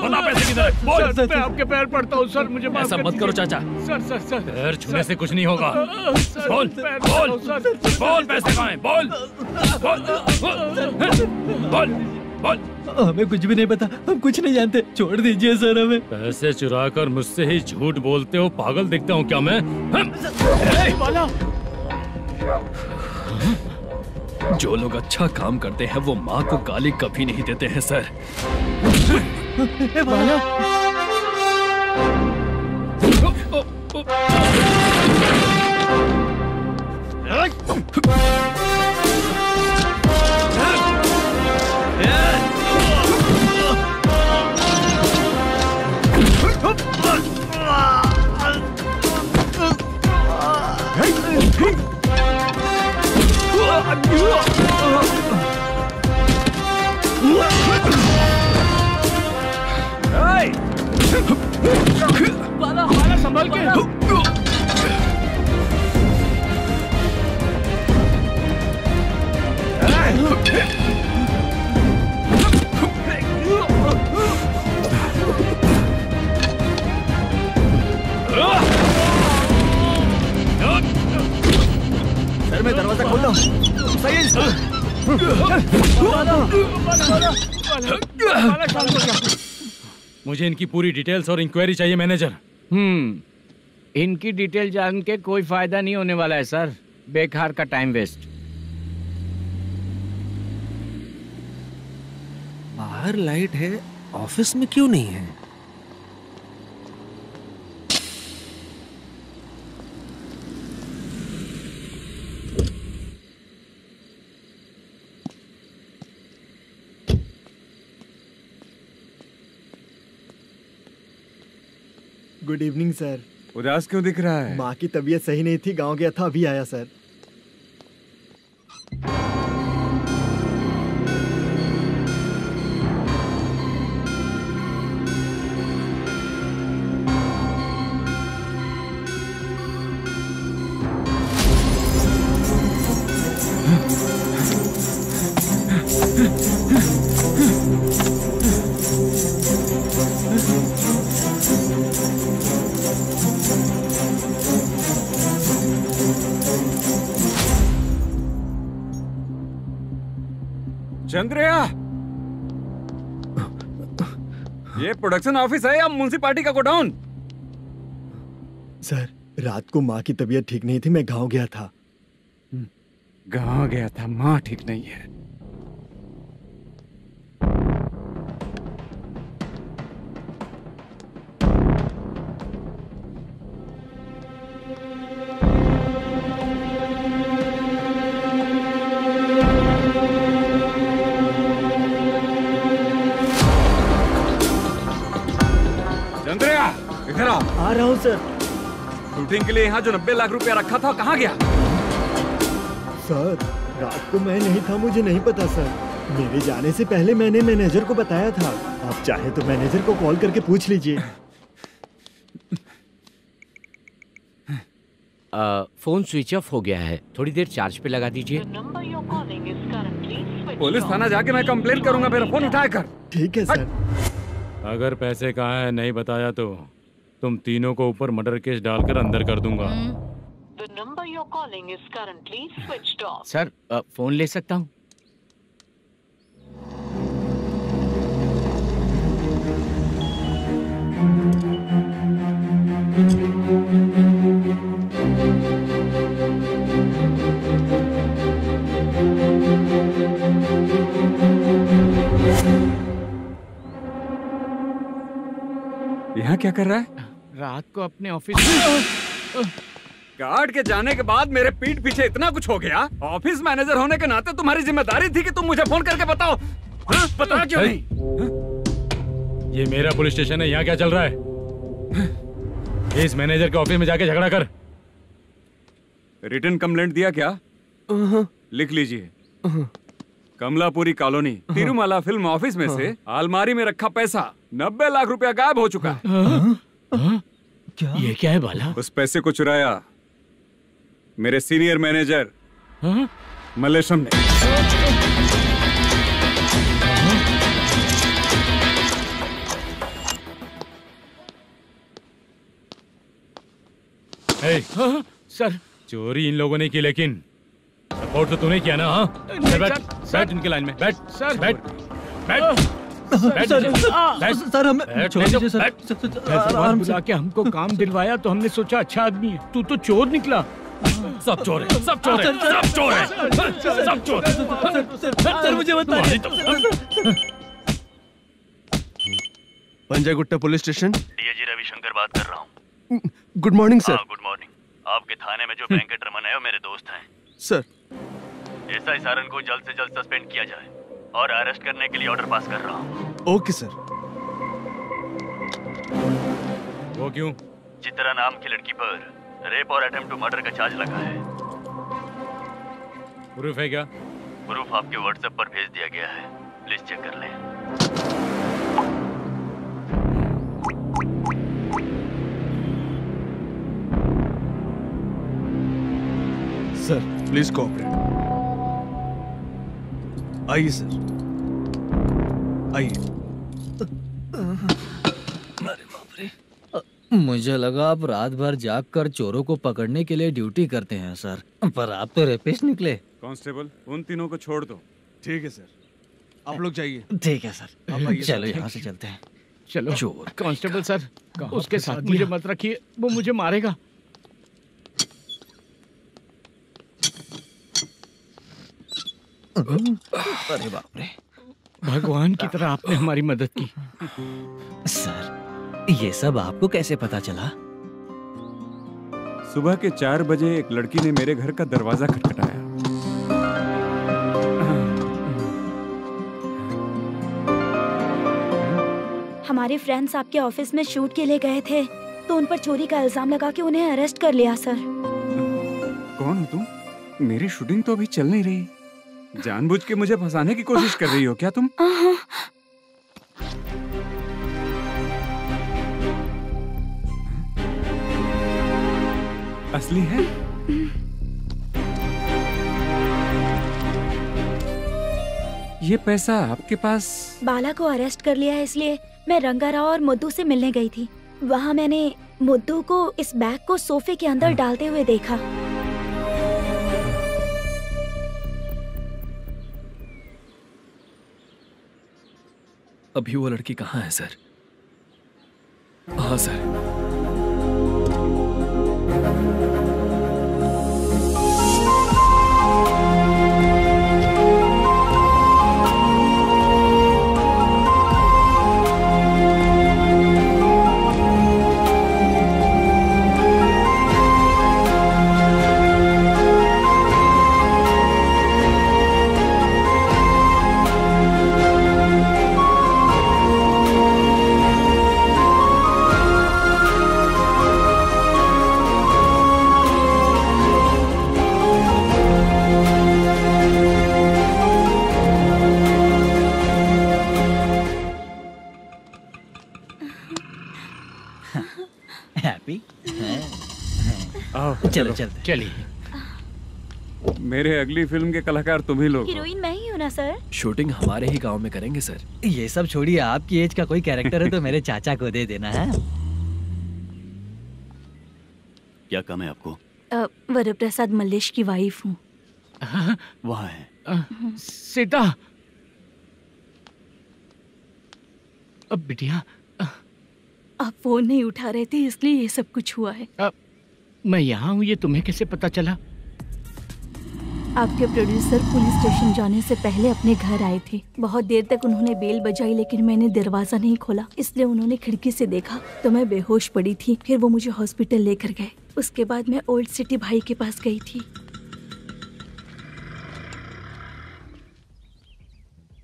बता पैसे किधर है? बोल। सर, मैं आपके पैर पड़ता हूँ सर, मुझे माफ ऐसा कर मत करो दीजिए। चाचा। सर सर सर पैर छूने से कुछ नहीं होगा। सर, बोल पैर बोल पड़ता हूँ, सर। बोल पैसे कहाँ हैं? बोल बोल बोल बोल। हमें कुछ भी नहीं पता, हम कुछ नहीं जानते, छोड़ दीजिए सर हमें। पैसे चुरा कर मुझसे ही झूठ बोलते हो, पागल दिखता हूँ क्या मैं? बाला जो लोग अच्छा काम करते हैं वो माँ को गाली कभी नहीं देते हैं सर। बाला बाला बाला संभल के। सर मैं दरवाजा खोल दूं। सही है मुझे इनकी पूरी डिटेल्स और इंक्वायरी चाहिए मैनेजर। इनकी डिटेल जान के कोई फायदा नहीं होने वाला है सर, बेकार का टाइम वेस्ट। बाहर लाइट है, ऑफिस में क्यों नहीं है? Good evening sir. उदास क्यों दिख रहा है? माँ की तबीयत सही नहीं थी, गांव गया था, अभी आया सर। चंद्रया, ये प्रोडक्शन ऑफिस है या म्युनिसिपालिटी का गोडाउन? सर रात को माँ की तबीयत ठीक नहीं थी, मैं गांव गया था। गांव गया था, माँ ठीक नहीं है। चंद्रया, इधर आओ। आ रहा हूँ सर। शूटिंग के लिए यहाँ जो 90 लाख रुपया रखा था कहाँ गया? सर रात को मैं नहीं था, मुझे नहीं पता सर। मेरे जाने से पहले मैंने मैनेजर को बताया था। आप चाहे तो मैनेजर को कॉल करके पूछ लीजिए। फोन स्विच ऑफ हो गया है, थोड़ी देर चार्ज पे लगा दीजिए। पुलिस थाना जाके मैं कंप्लेन करूंगा, मेरा फोन उठाया कर। ठीक है सर। अगर पैसे कहाँ है नहीं बताया तो तुम तीनों को ऊपर मर्डर केस डालकर अंदर कर दूंगा। सर फोन ले सकता हूँ? यहाँ क्या कर रहा है? रात को अपने ऑफिस गार्ड के जाने के बाद मेरे पीठ पीछे इतना कुछ हो गया। ऑफिस मैनेजर होने के नाते तुम्हारी जिम्मेदारी थी कि तुम मुझे फोन करके बताओ। हाँ? पता क्यों नहीं? ये मेरा पुलिस स्टेशन है, यहाँ क्या चल रहा है? इस मैनेजर के ऑफिस में जाके झगड़ा कर। रिटर्न कंप्लेंट दिया क्या? लिख लीजिए। Kamalapuri colony, Tirumala film office में से अलमारी में रखा पैसा 90 लाख रुपया गायब हो चुका है। क्या ये क्या है बाला? उस पैसे को चुराया मेरे सीनियर मैनेजर मल्लेशम ने। सर चोरी इन लोगों ने की, लेकिन सपोर्ट तो तूने किया ना? हाँ बैठ इनके लाइन में, बैठ सर, बैठ सर हमें छोड़ दीजिए सर। आराम बुला के हमको काम दिलवाया तो हमने सोचा अच्छा आदमी है, तू तो चोर निकला। सब चोर है, सब चोर है, सब चोर है, सब चोर है। सर मुझे बताइए। Panjagutta police station. DIG Ravishankar बात कर रहा हूँ। Good morning sir. Good morning. आपके थाने में जो बैंकेट रमन है वो मेरे दोस्त हैं। सर एसआई सारन को जल्द से जल्द सस्पेंड किया जाए और अरेस्ट करने के लिए ऑर्डर पास कर रहा हूँ। Okay sir. वो क्यों? चित्रा नाम की लड़की पर रेप और अटेम्प्ट टू मर्डर का चार्ज लगा है। प्रूफ है क्या? प्रूफ आपके व्हाट्सएप पर भेज दिया गया है, प्लीज चेक कर लें। Sir please cooperate. आइए सर, आइए। अरे बाप रे, मुझे लगा आप रात भर जाग कर चोरों को पकड़ने के लिए ड्यूटी करते हैं सर, पर आप तो रेपिस्ट निकले। कांस्टेबल उन तीनों को छोड़ दो। ठीक है सर, आप लोग जाइए। ठीक है सर, चलो यहाँ से चलते हैं। चलो चोर कांस्टेबल सर, उसके साथ मुझे मत रखिए, वो मुझे मारेगा। अरे बाप रे, भगवान की तरह आपने हमारी मदद की। सर ये सब आपको कैसे पता चला? सुबह के 4 बजे एक लड़की ने मेरे घर का दरवाजा खटखटाया। हमारे फ्रेंड्स आपके ऑफिस में शूट के लिए गए थे तो उन पर चोरी का इल्जाम लगा के उन्हें अरेस्ट कर लिया सर। कौन हो तुम? मेरी शूटिंग तो अभी चल नहीं रही, जानबूझ के मुझे फंसाने की कोशिश कर रही हो क्या तुम? असली है? ये पैसा आपके पास? बाला को अरेस्ट कर लिया है इसलिए मैं रंगाराव और मुद्दू से मिलने गई थी। वहाँ मैंने मुद्दू को इस बैग को सोफे के अंदर डालते हुए देखा। अभी वो लड़की कहाँ है सर? हाँ सर। चलो चलते। चलिए। मेरे अगली फिल्म के कलाकार तुम ही लोग। हीरोइन मैं ही हूँ ना सर? शूटिंग हमारे ही गांव में करेंगे सर। ये सब छोड़िए, आपकी एज का कोई कैरेक्टर है तो मेरे चाचा को दे देना है। क्या काम है आपको? वरप्रसाद मल्लेश की वाइफ हूँ। वहाँ है। सीता। अब बिटिया आप फोन नहीं उठा रहे थे इसलिए ये सब कुछ हुआ है। मैं यहाँ हूँ, ये तुम्हें कैसे पता चला? आपके प्रोड्यूसर पुलिस स्टेशन जाने से पहले अपने घर आए थे। बहुत देर तक उन्होंने बेल बजाई लेकिन मैंने दरवाजा नहीं खोला, इसलिए उन्होंने खिड़की से देखा तो मैं बेहोश पड़ी थी। फिर वो मुझे हॉस्पिटल लेकर गए। उसके बाद मैं ओल्ड सिटी भाई के पास गई थी।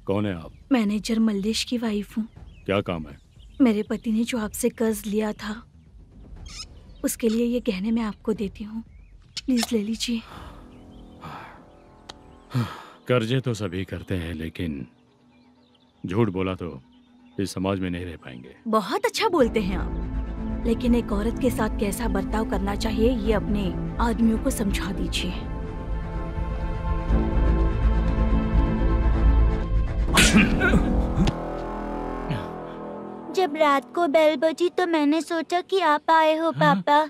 कौन है आप? मैनेजर मल्लेश की वाइफ हूँ। क्या काम है? मेरे पति ने जो आपसे कर्ज लिया था उसके लिए ये गहने मैं आपको देती हूँ, प्लीज ले लीजिए। कर्जे तो सभी करते हैं लेकिन झूठ बोला तो इस समाज में नहीं रह पाएंगे। बहुत अच्छा बोलते हैं आप। लेकिन एक औरत के साथ कैसा बर्ताव करना चाहिए ये अपने आदमियों को समझा दीजिए। जब रात को बेल बजी तो मैंने सोचा कि आप आए हो पापा,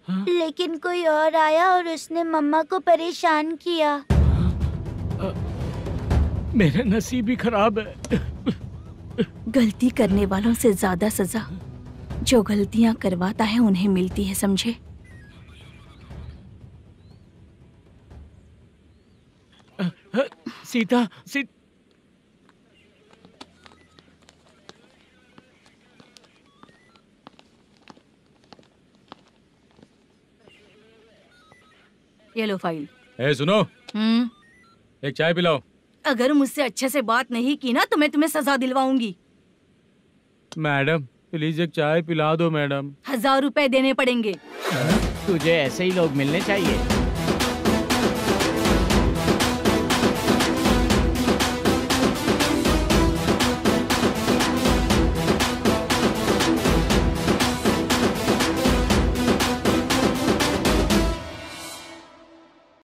लेकिन कोई और आया और उसने मम्मा को परेशान किया। मेरा नसीब ही खराब है। गलती करने वालों से ज्यादा सजा जो गलतियां करवाता है उन्हें मिलती है, समझे? सीता, ये लो फाइल। ए सुनो, एक चाय पिलाओ। अगर मुझसे अच्छे से बात नहीं की ना तो मैं तुम्हें सजा दिलवाऊंगी। मैडम प्लीज एक चाय पिला दो मैडम। 1000 रुपए देने पड़ेंगे। तुझे ऐसे ही लोग मिलने चाहिए।